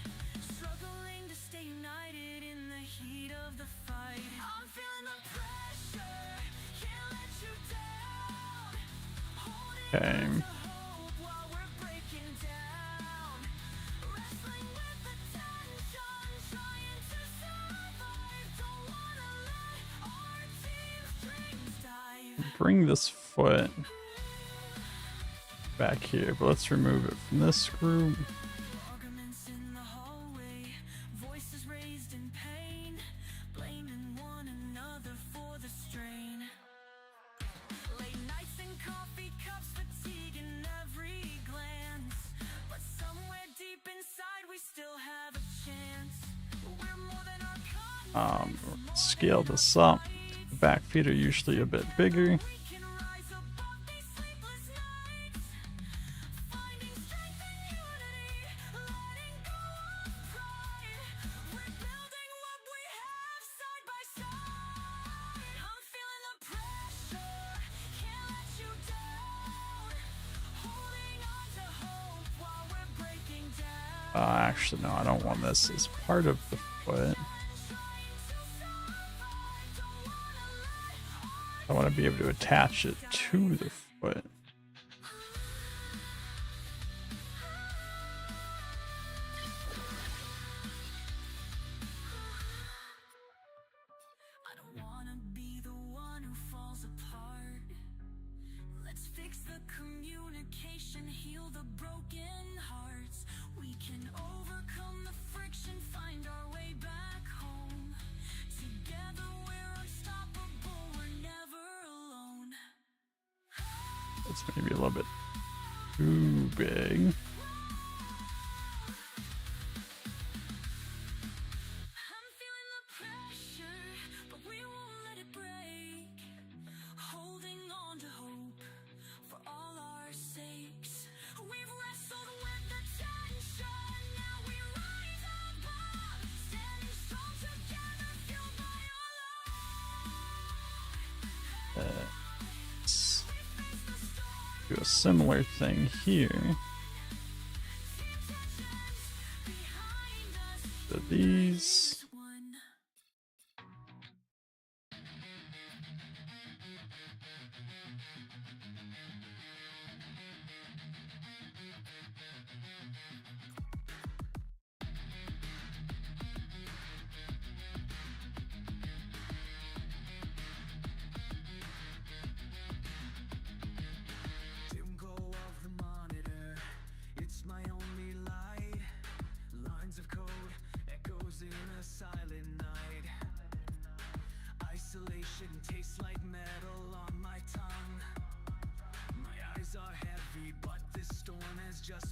Struggling to stay united in the heat of the fight. I'm feeling the pressure, can't let you down. Holding Okay. on to hope while we're breaking down. Wrestling with the tension, trying to survive. Don't wanna let our team's dreams die. Bring this foot back here, but let's remove it from this group. Arguments in the hallway, voices raised in pain, blaming one another for the strain. Late nights and coffee cups, fatigue in every glance. But somewhere deep inside, we still have a chance. We're more than our Scale this up. The back feet are usually a bit bigger. we can rise above these sleepless nights. Finding strength and unity, letting go of pride. Rebuilding what we have side by side. I'm feeling the pressure, can't let you down. Holding on to hope while we're breaking down. Actually, no, I don't want this as part of the foot. I want to be able to attach it to the foot. I don't wanna be the one who falls apart. Let's fix the communication, heal the broken hearts. We can overcome the friction, find our way back home. Together we're unstoppable, we're never alone. It's maybe a little bit too big. I'm feeling the pressure, but we won't let it break. Holding on to hope for all our sakes. We've wrestled with the tension, now we rise above. Standing strong together, fueled by our love. Let's We face the storm, do a similar thing here. behind us. So these. One.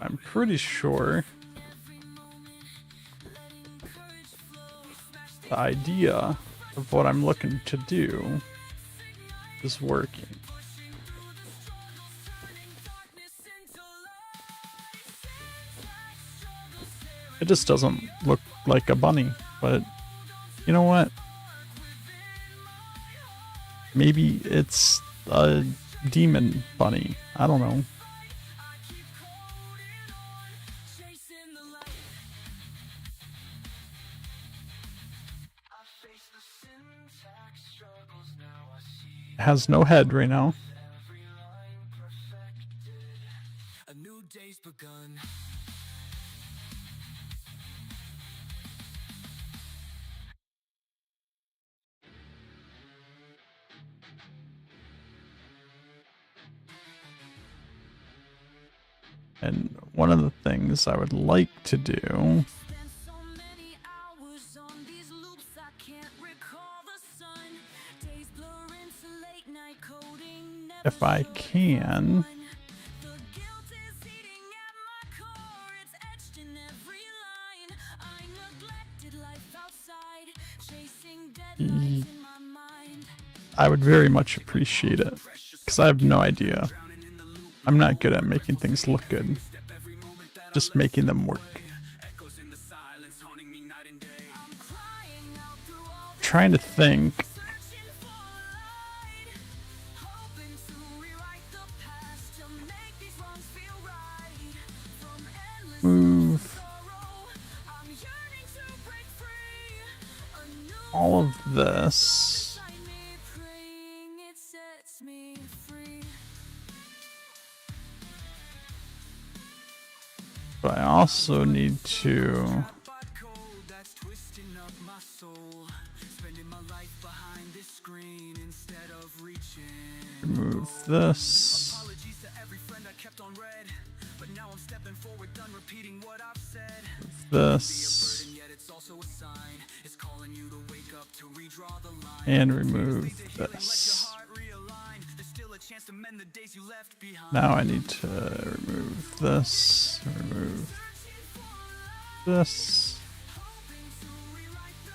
I'm pretty sure the idea of what I'm looking to do is working. It just doesn't look like a bunny, but you know what? Maybe it's a demon bunny. I don't know. It has no head right now. A new day's begun. And one of the things I would like to do, Spent so many hours on these loops, I can't recall the sun. Days blur into late night coding, never if I shows can, fun. The guilt is eating at my core, it's etched in every line. I neglected life outside, chasing deadlines in my mind. I would very much appreciate it, because I have no idea. I'm not good at making things look good, just making them work. Echoes in the silence, haunting me night and day. I'm crying out through all the Trying to think, searching for light, hoping to rewrite the past to make these wrongs feel right. From endless move sorrow, I'm yearning to break free. A new all of this. inside me praying it sets me free. But I also need to Bot code that's twisting up my soul. Spending my life behind this screen instead of reaching. remove this, Apologies to every friend I kept on red, but now I'm stepping forward, done repeating what I've said. this, Burden, yet it's also a sign. It's calling you to wake up, to redraw the line. and remove Lead to healing, let your this. heart realign. There's still a chance to mend the days you left behind. Now I need to remove this, remove this.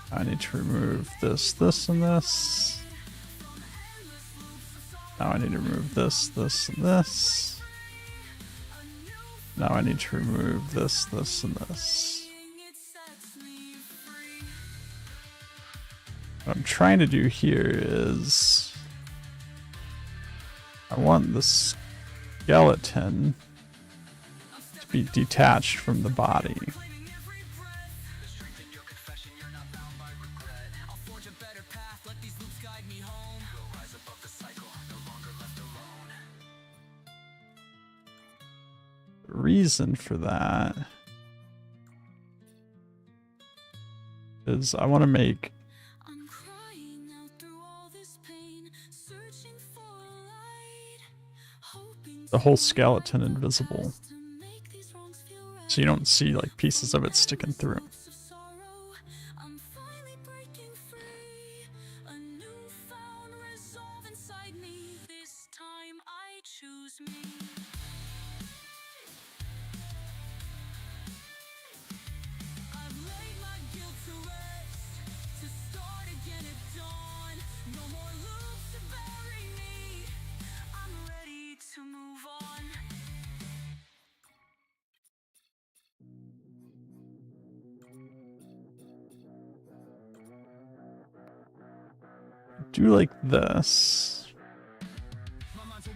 I need to remove this, this, and this. Now I need to remove this, this, and this. Now I need to remove this, this, and this. It sets me free. What I'm trying to do here is I want the skeleton to be detached from the body. Claiming every breath. The strength in your confession, you're not bound by regret. I'll forge a better path, let these loops guide me home. We'll rise above the cycle, no longer left alone. The reason for that is I want to make I'm crying out through all this pain, searching for light, hoping the whole skeleton invisible, to make these wrongs feel right. so you don't see like pieces of it sticking through. Of sorrow, I'm finally breaking free. A newfound resolve inside me. This time I choose me. I've laid my guilt to rest, to start again at dawn. No more loops to bury me. I'm ready to move on. Do like this.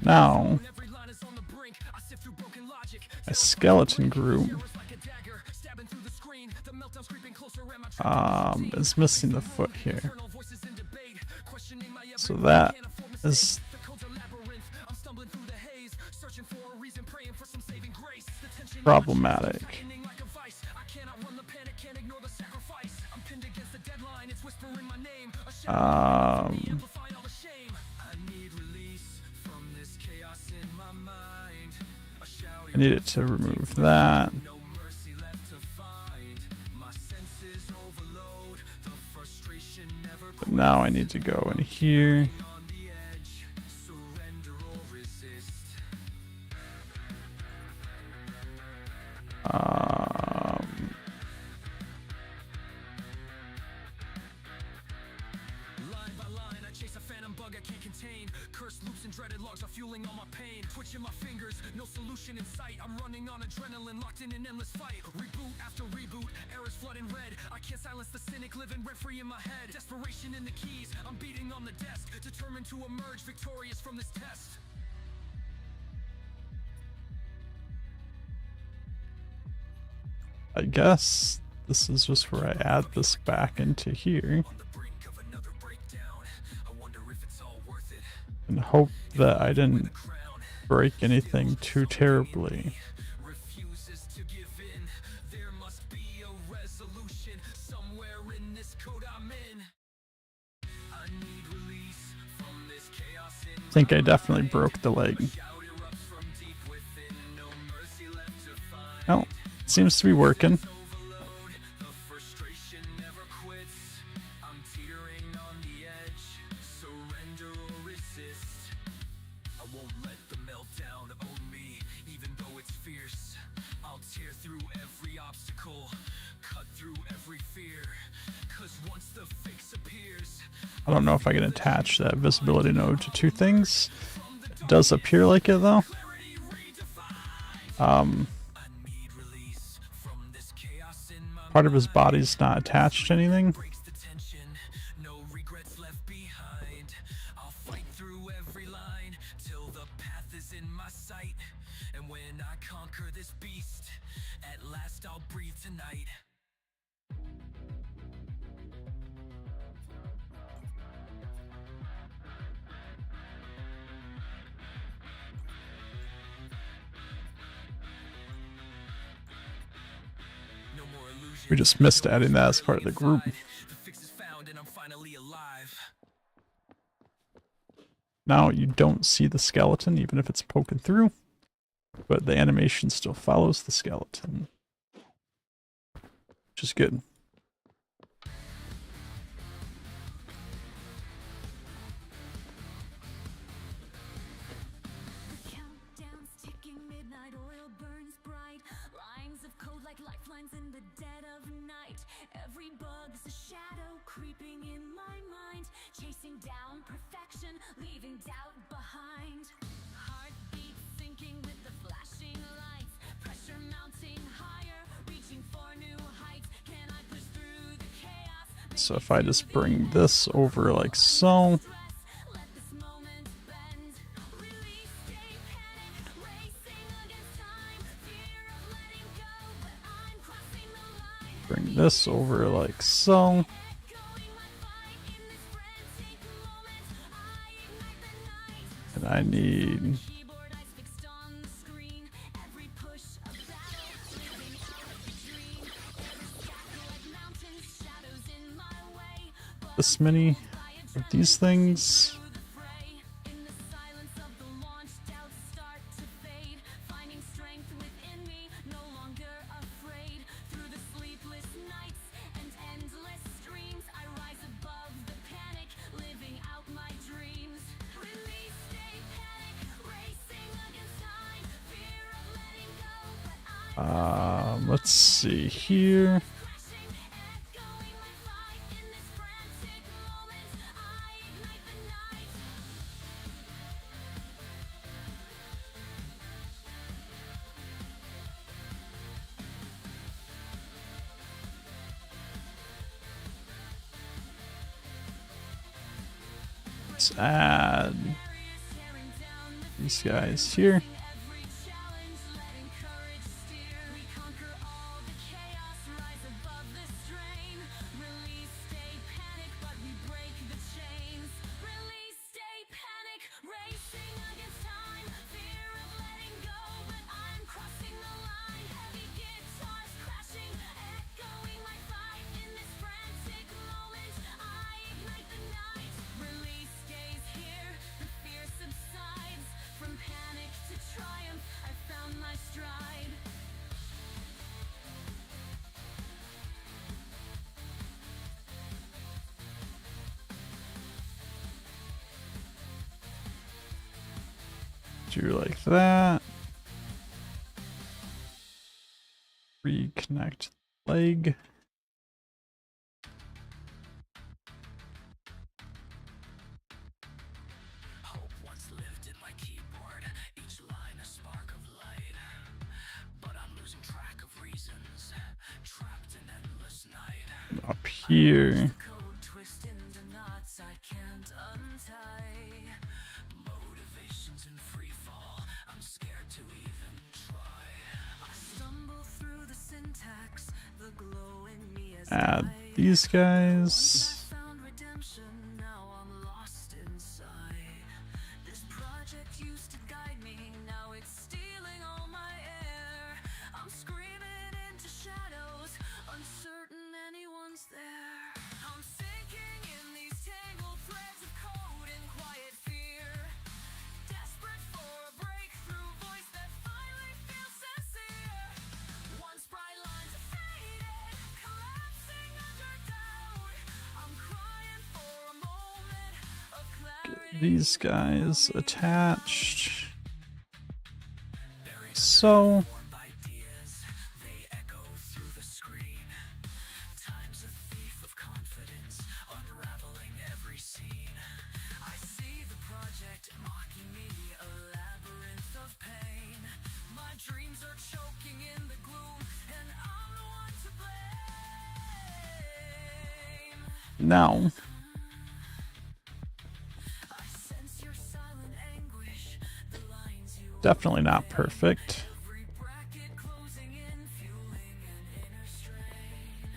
Now, Every line is on the brink. I sift through broken logic. a skeleton group Like a dagger, stabbing through the screen. The meltdown's creeping closer. Am I is missing the foot here. eternal voices in debate, questioning my So every that can't afford is mistakes. The code's a labyrinth. I'm stumbling through the haze, searching for a reason, praying for some saving grace. The tension in my problematic. chest, tightening like a vice. I cannot run the panic, can't ignore the sacrifice. I'm pinned against the deadline, it's whispering my name. A shadow amplifying all the shame. I need release from this chaos in my mind. A shout I needed to remove that. no mercy left to find. My senses overload. The frustration never But now I need to go in here. on the edge. Surrender or resist. Cursed loops and dreaded logs are fueling all my pain. Twitching my fingers, no solution in sight. I'm running on adrenaline, locked in an endless fight. Reboot after reboot, errors flooding red. I can't silence the cynic living rent free in my head. Desperation in the keys, I'm beating on the desk, determined to emerge victorious from this test. I guess this is just where I add this back into here On the brink of another breakdown, I wonder if it's all worth it. and hope that I didn't Crown break anything too terribly. refuses to give in. There must be a resolution somewhere in this code I'm in. I need release from this chaos in I think I definitely broke the leg. shout erupts from deep within. No mercy left to find. Oh, seems to be working. Overload, the frustration never quits. I'm teetering on the edge. Surrender or resist. I won't let the meltdown own me, even though it's fierce. I'll tear through every obstacle, cut through every fear. 'Cause once the fix appears, I don't know if I can attach that visibility node to two things. It does appear like it though. clarity redefined. I need release from this chaos in my Part of his body's not attached to anything. breaks the tension, no regrets left behind. I'll fight through every line till the path is in my sight. And when I conquer this beast, at last I'll breathe tonight. No more illusion. We just missed adding that as part of the group. The fix is found and I'm finally alive. Now you don't see the skeleton even if it's poking through, but the animation still follows the skeleton, which is good. The countdown's ticking, midnight oil burns bright. Lines of code like lifelines in the dead of night. Every bug's a shadow creeping in my mind. Chasing down perfection, leaving doubt behind. Heartbeat syncing with the flashing lights. Pressure mounting higher, reaching for new heights. Can I push through the chaos? So if I just bring this over like so, Let this moment bend. Release, stay panic, racing against time. Fear of letting go, but I'm crossing the line. bring this over like so, Echoing my fight in this frantic moment. I ignite the night. and I need Keyboard eyes fixed on the screen. Every push a battle, living out the dream. Every shackle like mountains, shadows in my way. But this many by a of these things. through the fray. In the silence of the launch, doubts start to fade. Finding strength within me, no longer afraid. Through the sleepless nights and endless streams, I rise above the panic, living out my dreams. Release, stay panic, racing against time. Fear of letting go, but I'm Let's see here. crashing, echoing my fight in this frantic moment. I ignite the night. Let's add Tearing down the these guys here. every challenge, letting courage steer. We conquer all the chaos, rise above the strain. Release, stay panic, but we break the chains. Release, stay panic, racing against time. Fear of letting go, but I'm crossing the line. Heavy guitars crashing, echoing my fight in this frantic moment. I ignite the night. Release, gaze here, the fear subsides. From panic to triumph, I found my stride. Do like that. Reconnect leg. Hope once here. Code twist into knots I can't untie. Motivations in free fall. I'm scared to even try. I stumble through the syntax, the glow in me as Add I these guys. found redemption. Now I'm lost inside. This project used to guide me. Now it's stealing all my air. I'm screaming into shadows, uncertain anyone's there. I'm sinking in these tangled threads of code and quiet fear. Desperate for a breakthrough voice that finally feels sincere. Once bright lines are faded, collapsing under doubt. I'm crying for a moment of clarity. These guys attached. So Ideas, they echo through the screen. Time's a thief of confidence, unraveling every scene. I see the project mocking me, a labyrinth of pain. My dreams are choking in the gloom, and I'm the one to blame. now I sense your silent anguish, the lines you definitely not perfect, every bracket closing in, fueling an inner strain.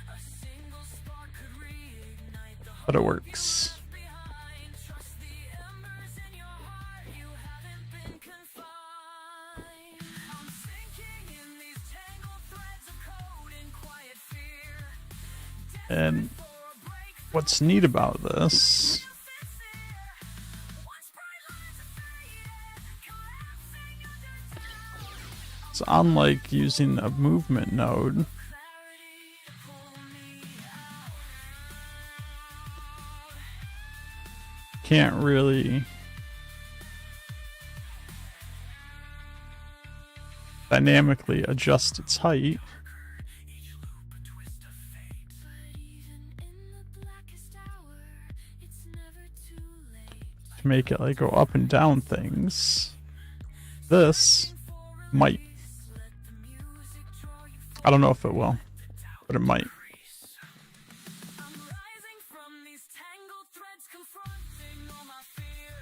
A single spark could reignite the but it works. behind. Trust the embers in your heart, you haven't been confined. I'm sinking in these tangled threads of code and quiet fear. And For a breakthrough what's neat about this, sincere. Once bright lines are faded, collapsing under doubt. it's unlike using a movement node, Clarity, pull me out. can't really dynamically adjust its height. But even in the blackest hour, it's never too late. To make it like go up and down things. This might. I don't know if it will, but it might. I'm rising from these tangled threads, confronting all my fear.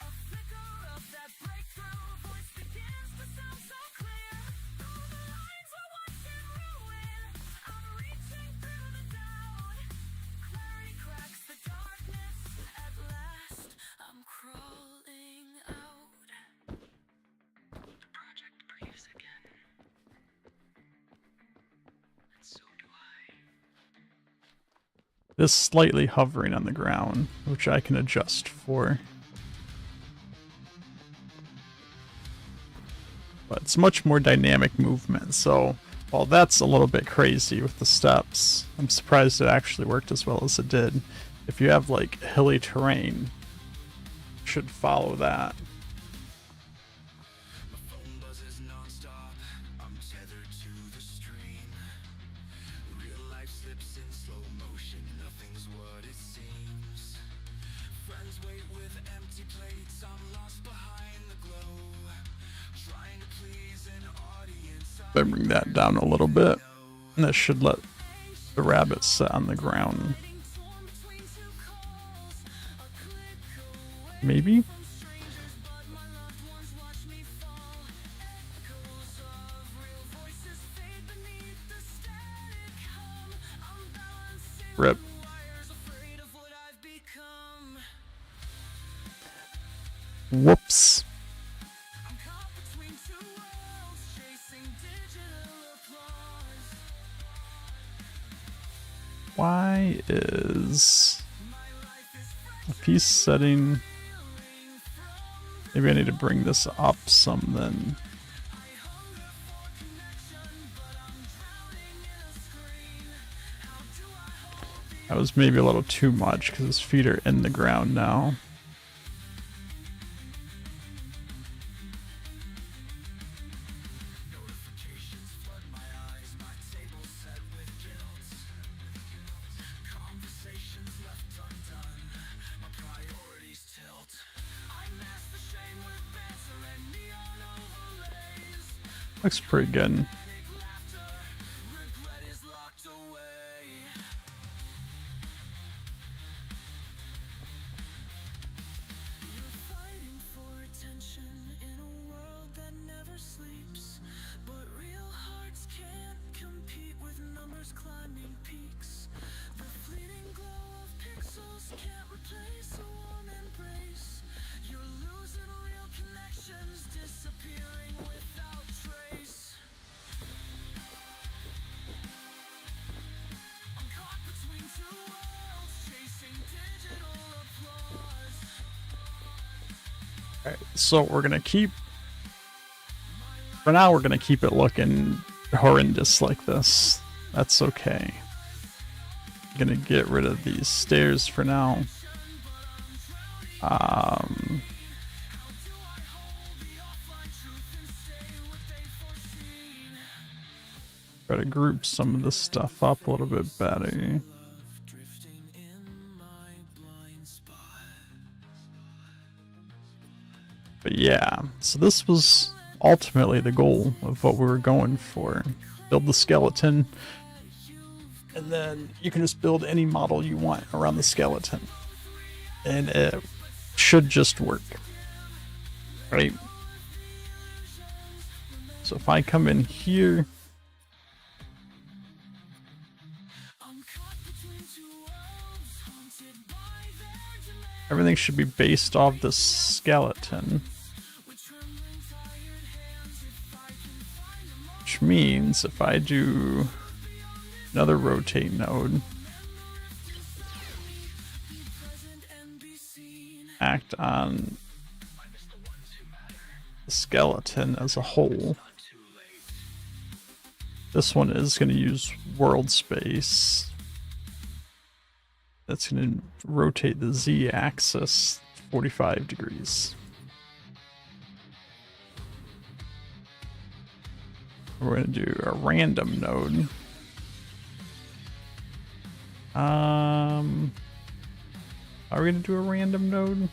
A flicker of that breakthrough voice begins to sound so clear. Though the lines were once in ruin, I'm reaching through the doubt. Clarity cracks the darkness. At last, I'm crawling out. The project breathes again. And so do I. This slightly hovering on the ground, which I can adjust for. But it's much more dynamic movement, so while that's a little bit crazy with the steps, I'm surprised it actually worked as well as it did. If you have like hilly terrain, you should follow that. Phone buzzes nonstop. I'm tethered to the stream. Real life slips in slow motion. Nothing's what it seems. Friends wait with empty plates. I'm lost behind the glow. Trying to please an audience. If I bring that down a little bit, and this should let the rabbit sit on the ground. Torn between two coals. A click away. Maybe? But my loved ones watch me fall. Echoes of real voices fade beneath the static hum. I'm balancing Rip. wires, afraid of what I've become. Whoops. I'm caught between two worlds, chasing digital applause. Why is My life is a piece setting? Maybe I need to bring this up some then. That was maybe a little too much because his feet are in the ground now. Looks pretty good. regret is locked away. Alright, so we're gonna keep... For now, we're gonna keep it looking horrendous like this. That's okay. Gonna get rid of these stairs for now. Try to group some of this stuff up a little bit better. But yeah, so this was ultimately the goal of what we were going for. Build the skeleton, and then you can just build any model you want around the skeleton. And it should just work. Right? So if I come in here, everything should be based off the skeleton. Which means if I do another rotate node, act on the skeleton as a whole, this one is going to use world space. That's going to rotate the z-axis 45 degrees. We're going to do a random node. Are we going to do a random node?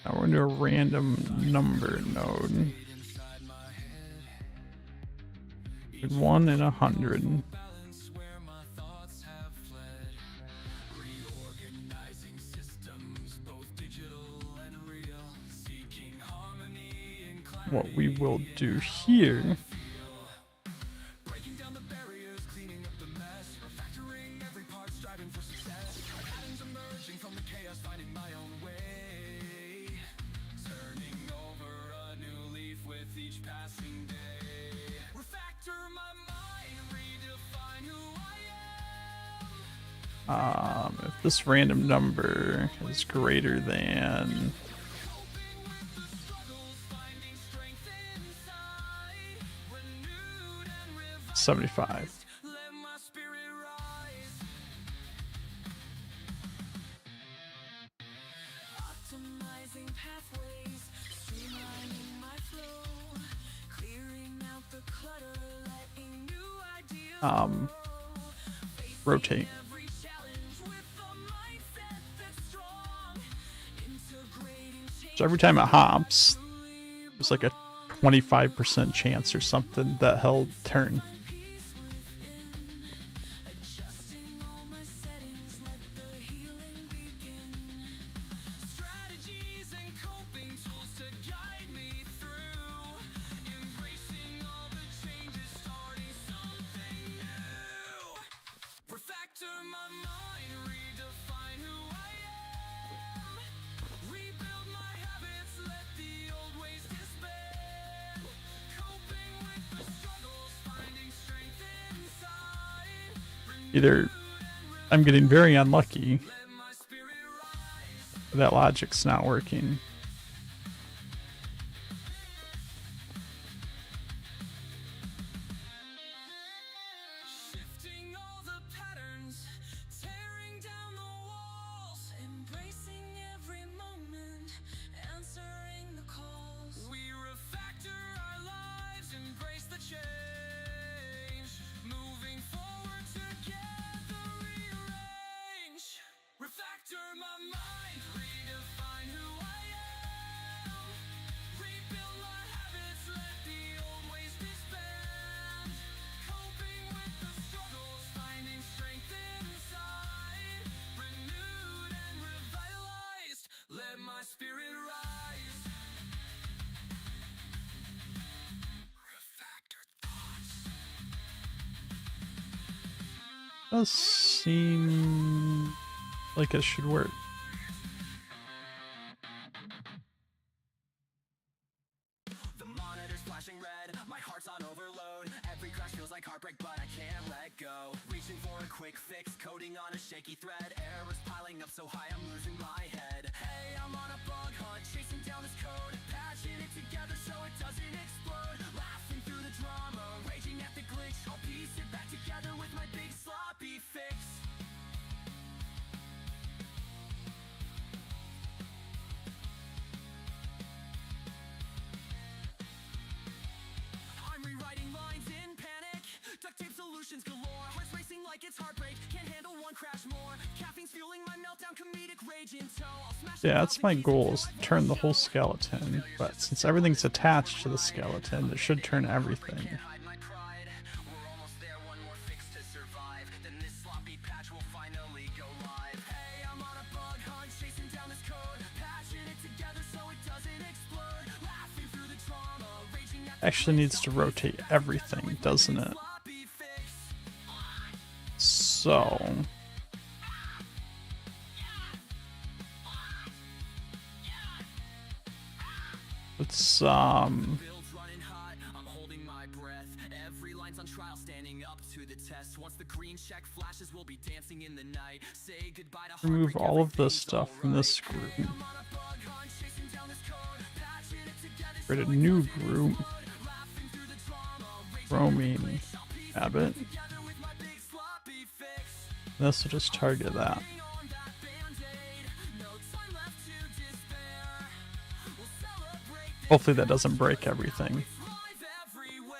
No, we're going to do a random number node. 1 in 100. What we will do here if this random number is greater than 75. Rotate. So every time it hops, there's like a 25% chance or something that he'll turn. Either I'm getting very unlucky, or that logic's not working. Does seem like it should work. The monitor's flashing red, my heart's on overload. Every crash feels like heartbreak, but I can't let go. Reaching for for a quick fix, coding on a shaky thread. Errors piling up so high I'm losing my head. Hey, I'm on a bug hunt, chasing down this code, patching it together so it doesn't explode. Laughing through the drama, raging at the glitch. I'll piece it back together with my big sloppy fix. I'm rewriting lines in panic, duct tape solutions galore. Heart's racing like it's heartbreak, can't handle one crash more. Caffeine's fueling my meltdown, comedic rage in tow. I'll smash Yeah, that's my goal, is to turn the whole skeleton. But since everything's attached to the skeleton, it should turn everything. hide my pride. We're almost there, one more fix to survive. Then this sloppy patch will finally go live. Hey, I'm on a bug hunt, chasing down this code, patching it together so it doesn't explode. Laughing through the trauma, raging at the Actually needs to rotate everything, doesn't it? sloppy fix. So let's Build's running hot, I'm holding my breath. Every line's on trial, standing up to the test. Once the green check flashes, we'll be dancing in the night. Say goodbye to remove heartbreak, all of this everything's stuff from this alright. group. I'm on a bug hunt, chasing down this code, patching it together so Create a it new doesn't group. explode. Laughing through the trauma, raging Bromine habit. together with my big sloppy fix. This will just target that. Hang on that Band-Aid, no time left to despair. We'll celebrate this Hopefully that doesn't break everything. live everywhere.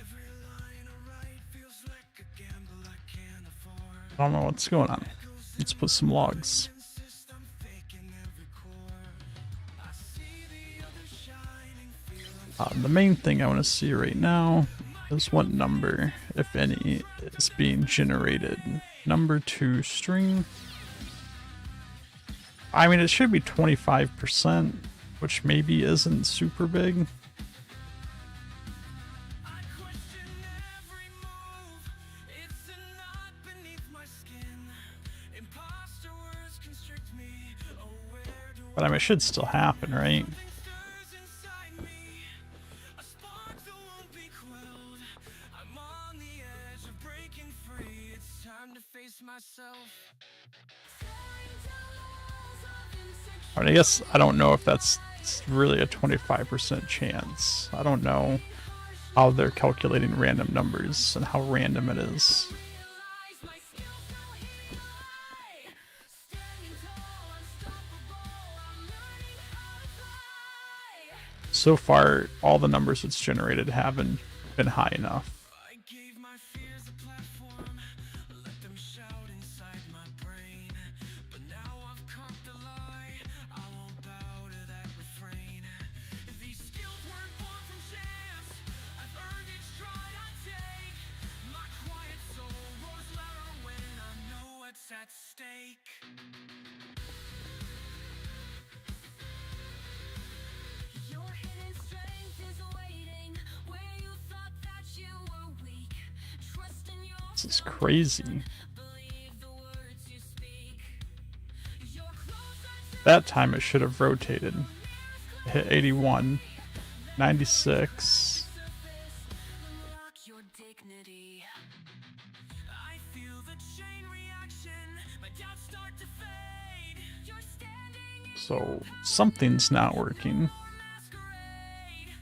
Every line I write feels like a gamble I can't afford. I don't know what's going on. Let's put some logs. Insist I'm faking every chord. I see the others shining, feeling The main thing I want to see right now is what number, if any, is being generated. Number 2 string. I mean, it should be 25%, which maybe isn't super big. I question every move. It's a knot beneath my skin. Imposter words constrict me. Oh, where do But I mean, it should still happen, right? something stirs inside me? A spark that won't be quelled. I'm on the edge of breaking free. It's time to face myself. I mean, I guess I don't know if that's really a 25% chance. I don't know how they're calculating random numbers and how random it is. Realize my skills now hitting high. Standing tall, unstoppable. I'm learning how to fly. So far, all the numbers it's generated haven't been high enough. I gave my fears a platform, let them shout inside my brain. But now I've caught the lie, I won't bow to that refrain. These skills weren't born from chance, I've earned each stride I take. My quiet soul roars louder when I know what's at stake. Your hidden strength is waiting where you thought that you were weak. Trust in your This is crazy. believe the words you speak. You're closer to That time it should have rotated. It hit 81, 96. unlock your dignity. I feel the chain reaction, my doubts start to fade. You're standing in So something's not working. masquerade.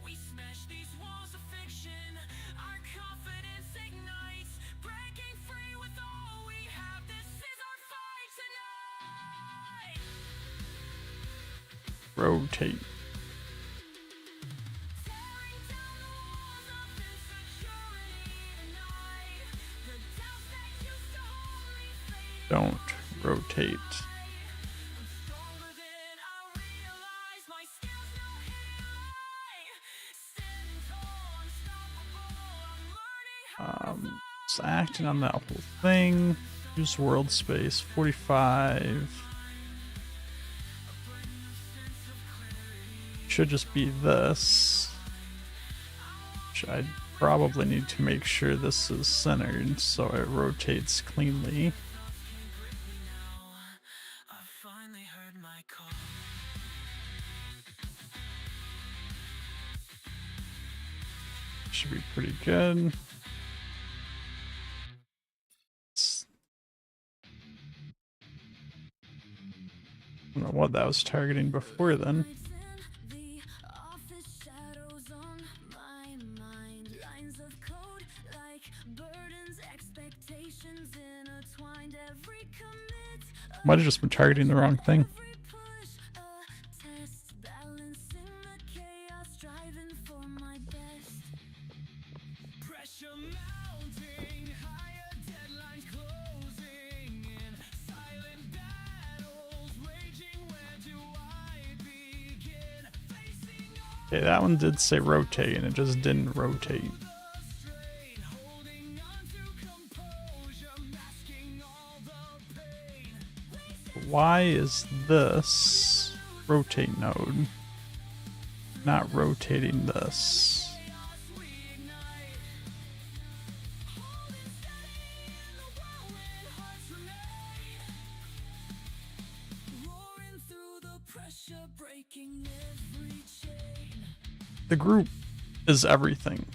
We smash these walls of fiction. Our confidence ignites. Breaking free with all we have. This is our fight tonight. Rotate. tearing down the walls of insecurity tonight. The doubts that used to hold me fading Don't rotate. Stronger than I realize. My skills now hitting high. Standing tall, unstoppable. I'm learning how Just acting on that whole thing. to Use world space 45. Should just be this. Which I probably need to make sure this is centered so it rotates cleanly. I finally heard my call. Should be pretty good. I don't know what that was targeting before then. The office shadows on my mind. Lines of code like burdens, expectations intertwined. Every commit, Might have just been targeting the wrong thing. every push, a test. Balancing the chaos, striving for my best. Pressure mounting, higher deadlines closing in. Silent battles raging, where do I begin? Facing all Okay, that one did say rotate and it just didn't rotate. the strain, holding on to composure, masking all the pain. Why is this rotate node not rotating this? We ignite. Holding steady in the whirlwind, hearts remain. Roaring through the pressure, breaking every chain. The group is everything.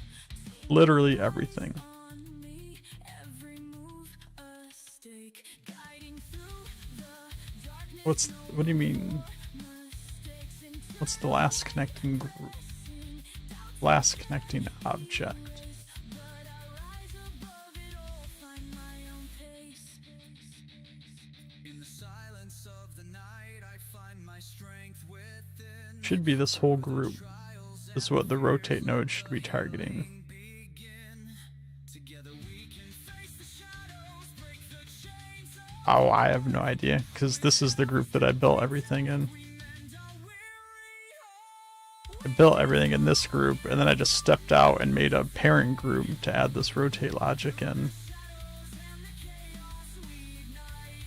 Literally everything. On me, every move a stake, guiding through the darkness. What do you mean? Mistakes into What's the last connecting object? but I rise above it all, find my own pace. In the silence of the night, I find my strength within. Should be this whole group. This is what the rotate node should be targeting. Begin. Together we can face the shadows, break the chains of Oh, I have no idea, because this is the group that I built everything in. our weary heart. I built everything in this group, and then I just stepped out and made a parent group to add this rotate logic in. And the chaos we ignite.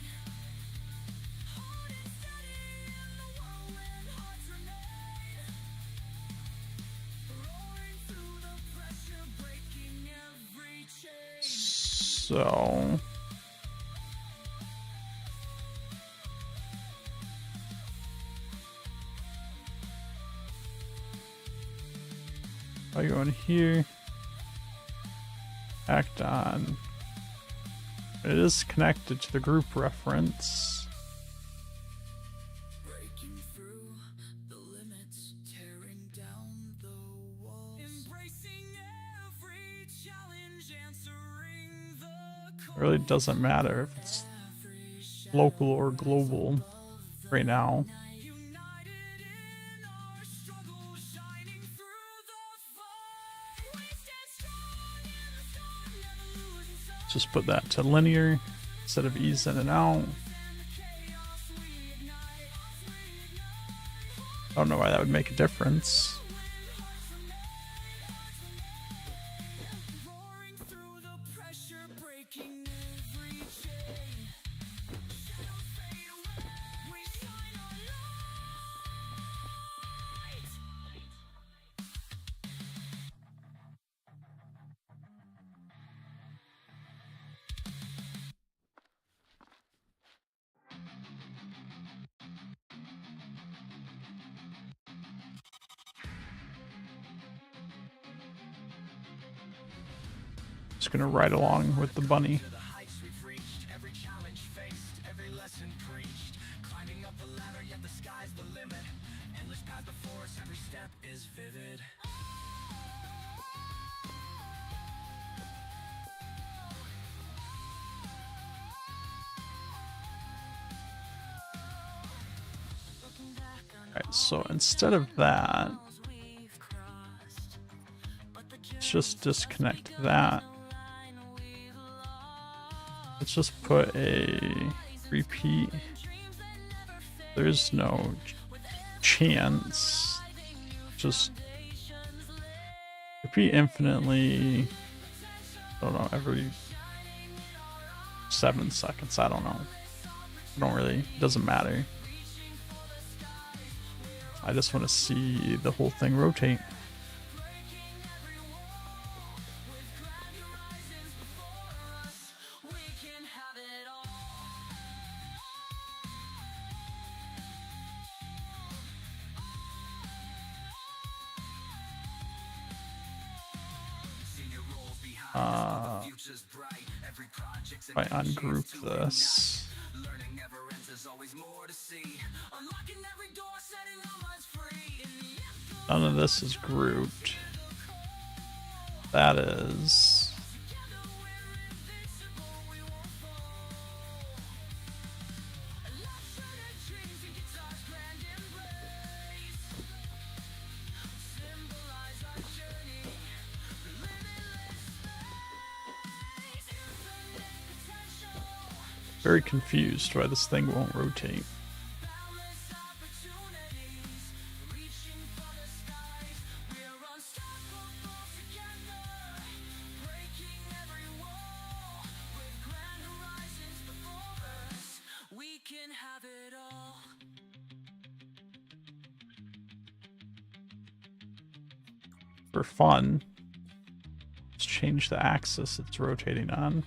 Holding steady in the whirlwind, hearts remain. Roaring through the pressure, breaking every chain. So I go in here, act on. It is connected to the group reference. Breaking through the limits, tearing down the walls. Embracing every challenge, answering the call. It really doesn't matter if it's local or global right now. United in our struggle, shining through the fire. We stand strong in the storm, never losing sight. Just put that to linear instead of ease in and out. And the chaos we ignite. I don't know why that would make a difference. Roaring through the pressure, breaking every chain. Shadows fade away, we shine our light. Just gonna ride along with the bunny. The heights we've reached, every challenge faced, every lesson preached. Climbing up the ladder, yet the sky's the limit. Endless path before us, every step is vivid. Looking back on Alright, so instead of that, all we've crossed, but the let's just disconnect that. Let's just put a repeat. There's no chance. Just repeat infinitely. I don't know, every 7 seconds. I don't know. I don't really. It doesn't matter. I just want to see the whole thing rotate. If I ungroup this. None of this is grouped. That is. Very confused why this thing won't rotate. For fun, let's change the axis it's rotating on.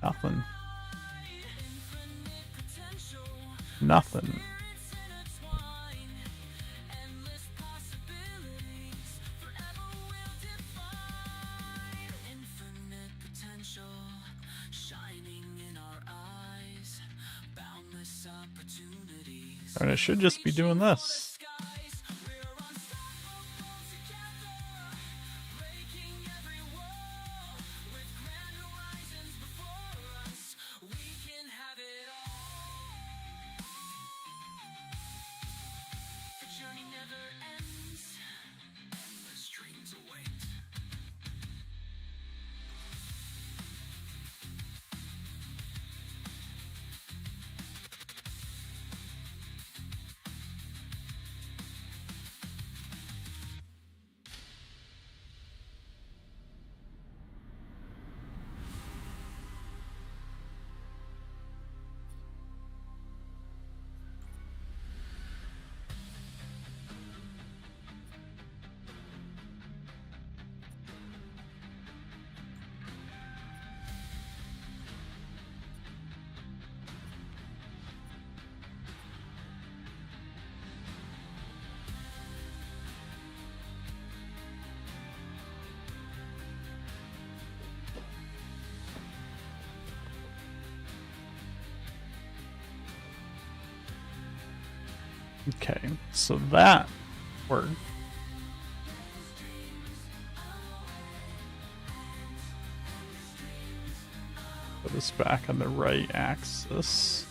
Nothing. Nothing. And it should just be doing this. Okay, so that worked. Put this back on the right axis.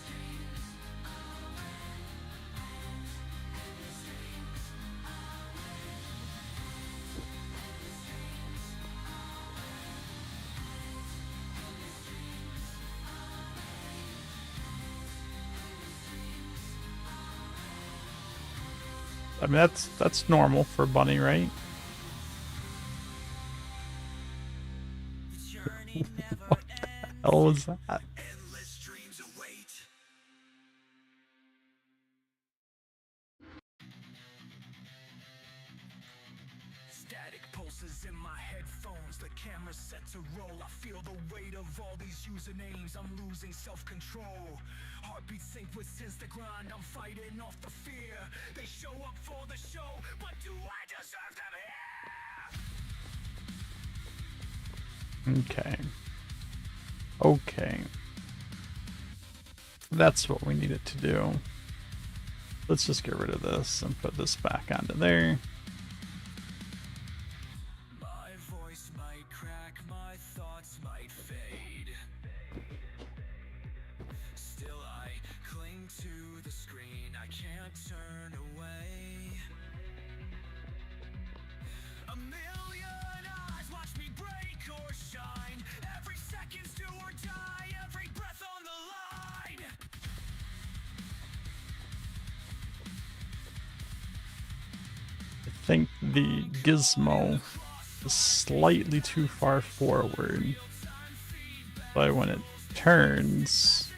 I mean, that's normal for Bunny, right? What the hell was that? Static pulses in my headphones, the camera's set to roll. I feel the weight of all these usernames, I'm losing self-control. Heartbeat sync with since the grind, I'm fighting off the fear. They show up for the show, but do I deserve them here? Okay. Okay. That's what we needed to do. Let's just get rid of this and put this back onto there. My voice might crack, my thoughts might fade. Still I cling to the screen, I can't turn away. A million eyes watch me break or shine. Every second's do or die, every breath on the line. think the gizmo is slightly too far forward. But when it turns,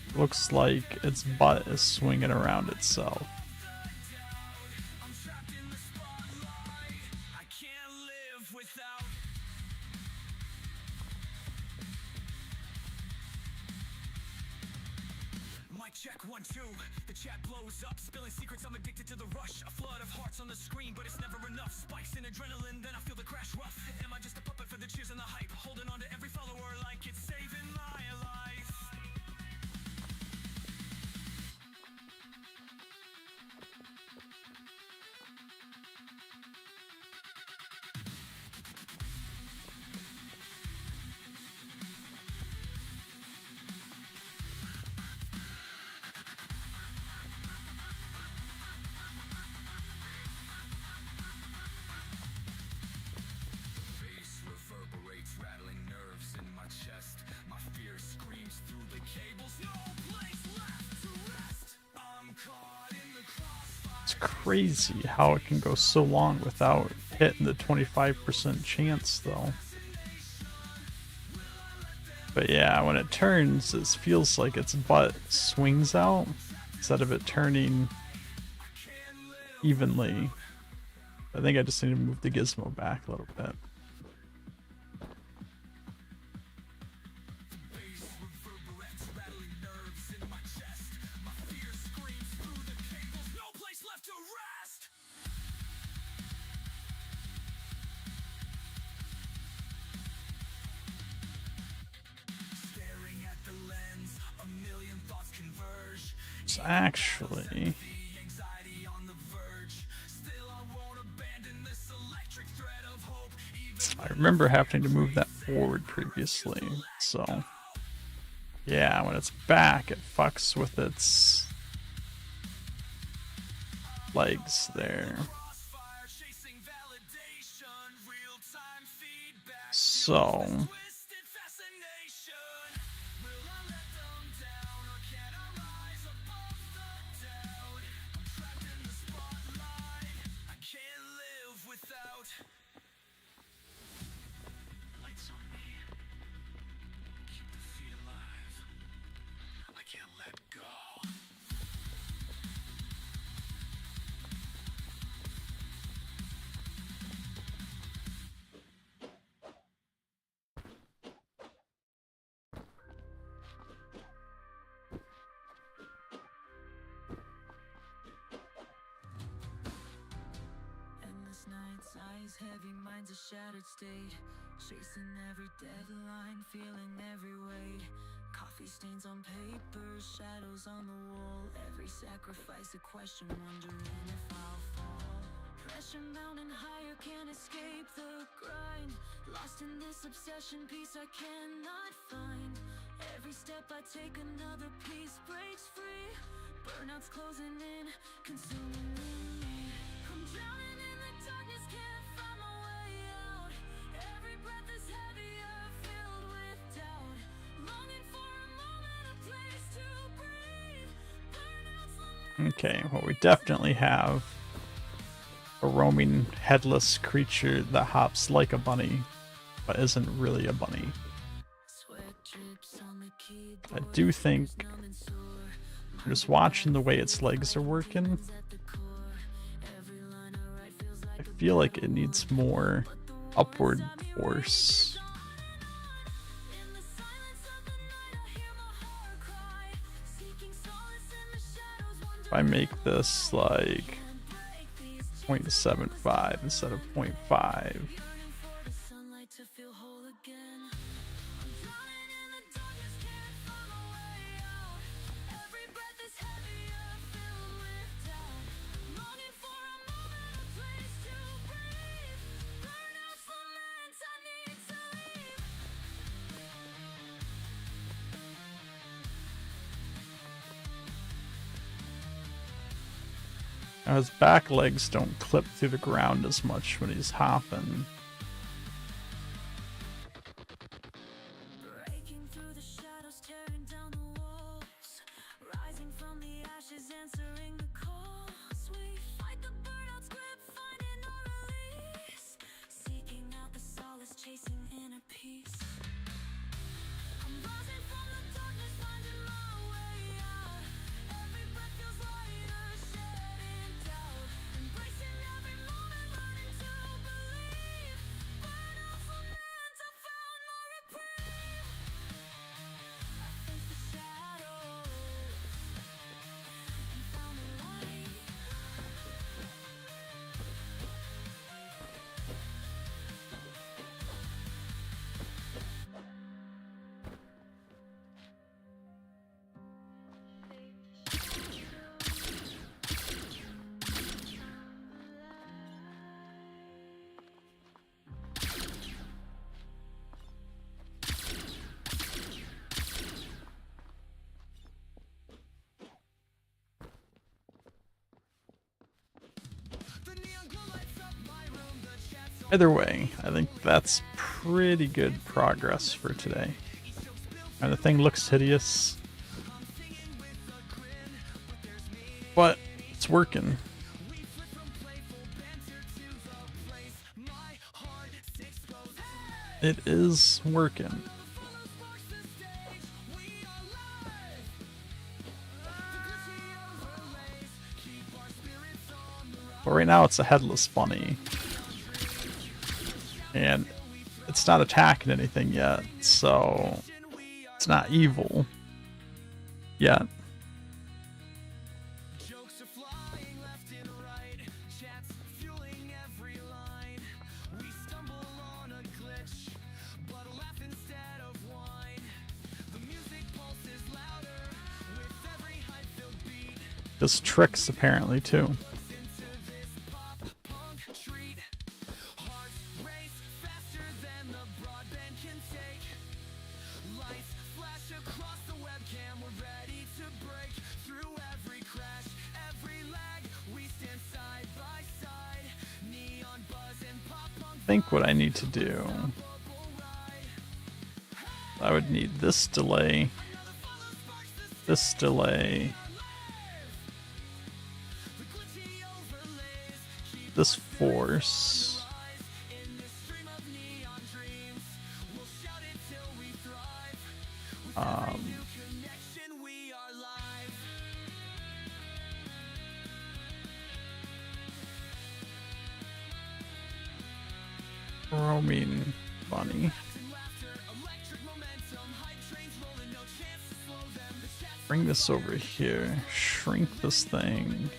it looks like its butt is swinging around itself. I can't live without. Mic check 1 2. The chat blows up, spilling secrets. I'm addicted to the rush. A flood of hearts on the screen, but it's never enough. Spikes in adrenaline, then I feel the crash rough. Am I just a puppet for the cheers and the hype? Holding on to every follower like it's saving my life. Bass reverberates, rattling nerves in my chest. My fear screams through the cables. No place left to rest. I'm caught in the crossfire. It's crazy how it can go so long without hitting the 25% chance, though. But yeah, when it turns, it feels like its butt swings out instead of it turning evenly. I think I just need to move the gizmo back a little bit. Bass reverberates, rattling nerves in my chest. My fear screams through the cables. No place left to rest. Staring at the lens, a million thoughts converge. So actually, The anxiety on the verge. Still, I won't abandon this electric thread of hope. Even I remember having to move that forward previously, so yeah, when it's back, it fucks with its legs there. crossfire, chasing validation, real-time feedback. So Twisted fascination. Will I let them down, or can I rise above the doubt? I'm trapped in the spotlight. I can't live without. Lights on me. Keep the fear alive. I can't let go. Endless nights, eyes heavy, mind's a shattered state. Chasing every deadline, feeling every weight. Coffee stains on paper, shadows on the wall. Every sacrifice a question, wondering if I'll fall. Pressure mounting higher, can't escape the grind. Lost in this obsession, peace I cannot find. Every step I take, another piece breaks free. Burnout's closing in, consuming me. I'm drowning in the darkness, can't find my way out. Every breath is heavier, filled with doubt. Longing for a moment, a place to breathe. Burnout's lament. okay, well, we definitely have a roaming headless creature that hops like a bunny, but isn't really a bunny. Sweat drips on the I keyboard, do think, numb and sore. just watching the way its legs are working, At the core, every line I write feels like I feel like it needs more upward force. in the silence of the night I hear my heart cry. Seeking solace in the shadows, If I make this like 0.75 instead of 0.5, yearning for the sunlight to feel whole again. I'm drowning in the darkness, can't find my way out. Every breath is heavier, filled with doubt. Longing for a moment, a place to breathe. Burnout's lament, I need to leave. now his back legs don't clip through the ground as much when he's hopping. Breaking through the shadows, tearing down the walls. Rising from the ashes, answering the calls. We fight the burnouts, Either way, I think that's pretty good progress for today. And the thing looks hideous, but it's working. It is working. But right now it's a headless bunny. And it's not attacking anything yet, so it's not evil yet. Jokes are flying left and right, chats fueling every line. We stumble on a glitch, but laugh instead of whine. The music pulses louder with every hype-filled beat. Just tricks apparently too. Into this pop-punk treat. Hearts race faster than the broadband can take. Lights flash across the webcam, we're ready to break through every crash, every lag. We stand side by side, neon buzz and pop-punk I think what I need to do, I would need this delay, this delay, this force, in this stream of neon dreams. We'll shout it till we thrive. New connection, we are live. roaming bunny. And laughter, electric momentum, hype trains rolling, no chance to slow them. The chat's Bring this over here, shrink this thing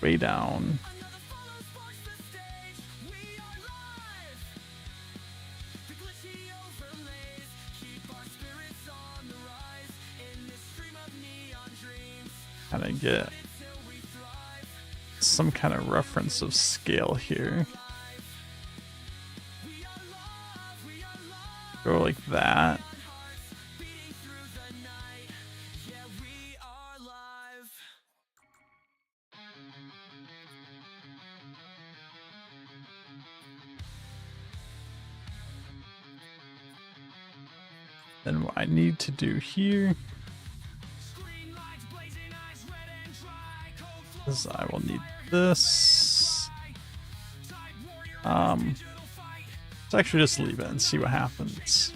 way down. another follow sparks the stage. We are live. The glitchy overlays keep our spirits on the rise. In this stream of neon dreams, Kind of get till we thrive. some kind of reference of scale here. We are live, we are live. Go like that. Beating through the night. Yeah, we are live. Then what I need to do here Screen lights blazing, eyes red and dry. Cold flow, is I will need this. tide warrior, digital fight. Let's actually just leave it and see what happens.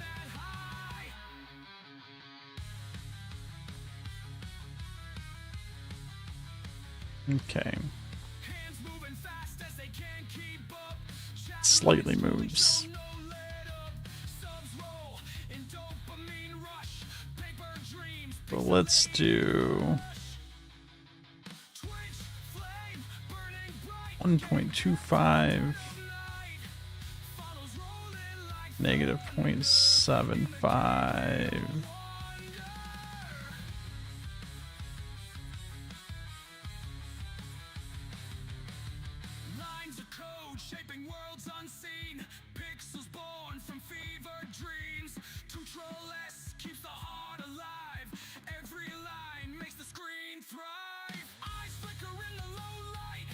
Okay, Hands moving fast as they can't keep up. Chat slightly moves. no let up. Subs roll in dopamine rush. Paper dreams, But let's do Twitch flame burning bright. 1.25, Night follows rolling like negative 0.75. lines of code shaping worlds unseen. Pixels born from fever dreams. Control-S keeps the heart alive. Every line makes the screen thrive. Eyes flicker in the low light.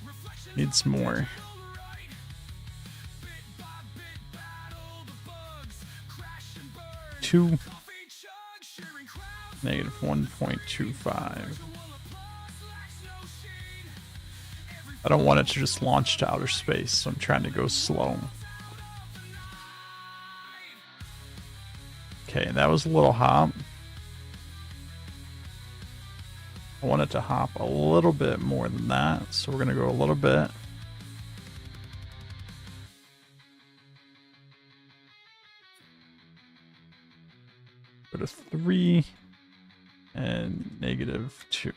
Reflections Needs on more. digital right. Bit by bit battle the bugs. Crash and burn. 2, Coffee chug, sharing crowds. negative 1.25. Virtual applause lacks no sheen. Every I don't want it to just launch to outer space, so I'm trying to go slow. Okay, that was a little hop. I want it to hop a little bit more than that, so we're going to go a little bit. Go to 3 and negative 2.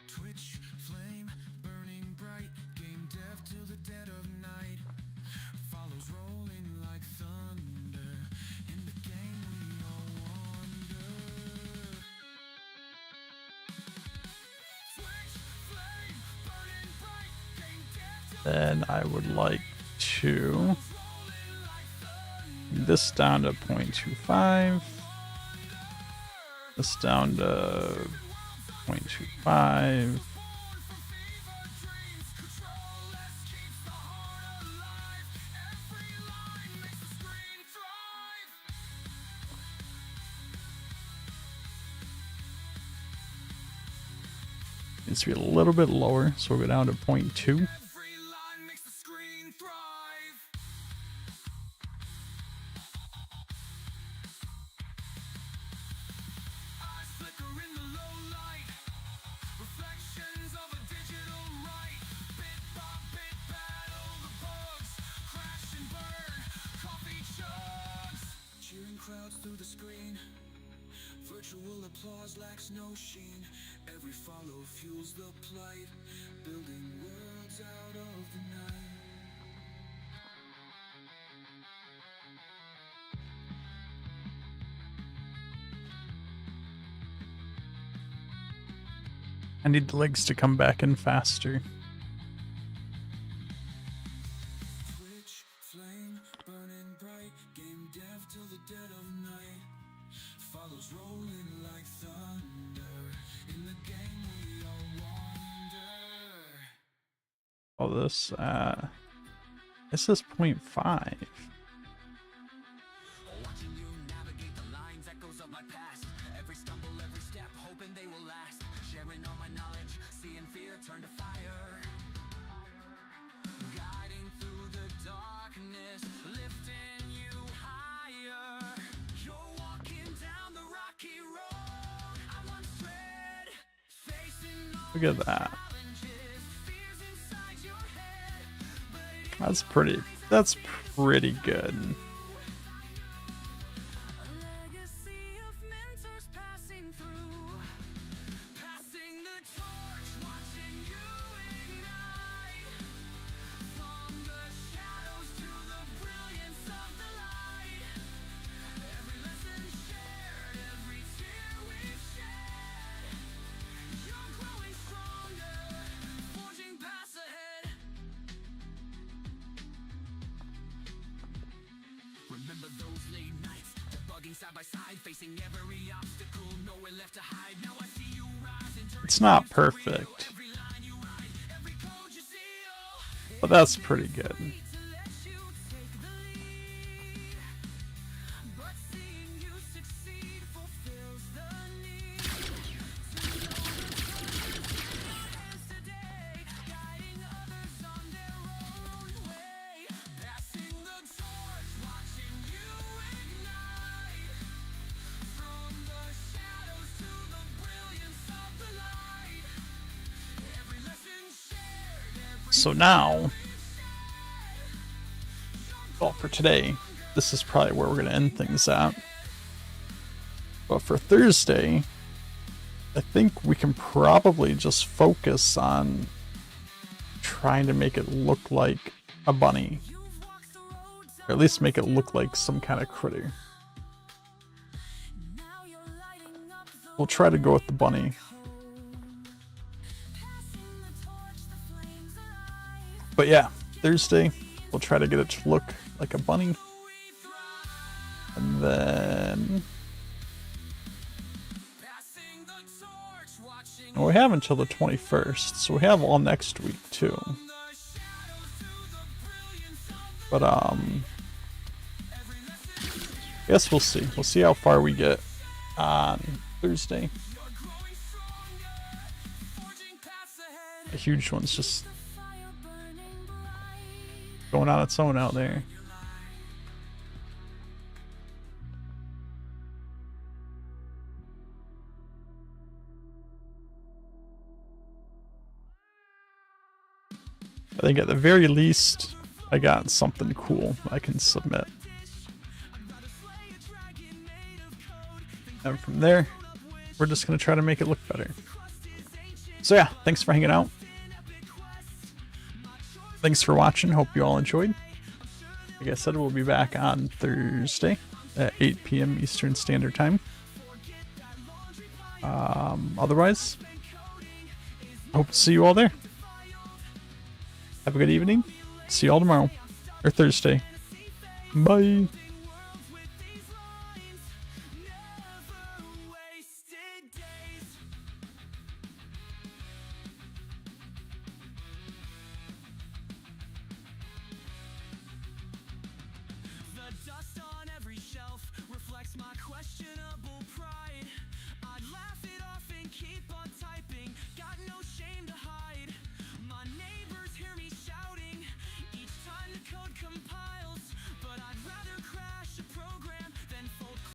Twitch flame burning bright, game deaf till the dead of night. Follows rolling like thunder. In the game we all wander. Twitch flame burning bright, game deaf till Then I would like to rolling like thunder. bring this down to 0.25. This down to 0.25. Needs to be a little bit lower, so we'll go down to 0.2. Every line makes the screen thrive. Eyes flicker in the low light. Reflections of a digital right. Bit by bit battle the bugs. Crash and burn. Coffee chugs. Cheering crowds through the screen. Virtual applause lacks no sheen. Every follow fuels the plight. Building worlds out of the night. I need the legs to come back in faster. Twitch, flame, burning bright. Game dev till the dead of night. Follows rolling like thunder. In the game we all wander. All this, this is 0.5. Watching you navigate the lines, echoes of my past. Every stumble, every step, hoping they will last. Sharing all my knowledge, seeing fear turn to fire. Guiding through the darkness, lifting you higher. You're walking down the rocky road I once tread, facing all Look at that. challenges, fears inside your head. That's pretty good. A legacy of mentors passing through, passing the torch, watching you ignite. From the shadows to the brilliance of the light. Every lesson shared, every tear we've shed. You're growing stronger, forging paths ahead. Remember those late nights, debugging side by side, facing every obstacle, nowhere left to hide. Now I see you rise and turn It's not perfect, every line you write, every code you seal. but that's pretty good. To let you take the lead, but seeing you succeed fulfills the need. To know the truth is today, guiding others on their own way. Passing the torch, watching you ignite. From the shadows to the brilliance of the light. Every lesson shared, every So now, well, for today, this is probably where we're going to end things at. But for Thursday, I think we can probably just focus on trying to make it look like a bunny. you've walked the roads Or at least make it look like some kind of critter. now you're lighting up the We'll try to go with the bunny. passing the torch, the flames alive. But yeah, Thursday, we'll try to get it to look like a bunny. We thrive, And then passing the torch, watching and we have until the 21st, so we have all next week too. the shadows to the brilliance of But every lesson. I guess we'll see. We'll see how far we get on Thursday. You're growing stronger, forging paths ahead. A huge one's just Fire burning bright. going on its own out there. I think at the very least, I got something cool I can submit. And from there, we're just going to try to make it look better. So yeah, thanks for hanging out. Thanks for watching. Hope you all enjoyed. Like I said, we'll be back on Thursday at 8 p.m. Eastern Standard Time. Otherwise, hope to see you all there. Have a good evening. See you all tomorrow. Or Thursday. Bye.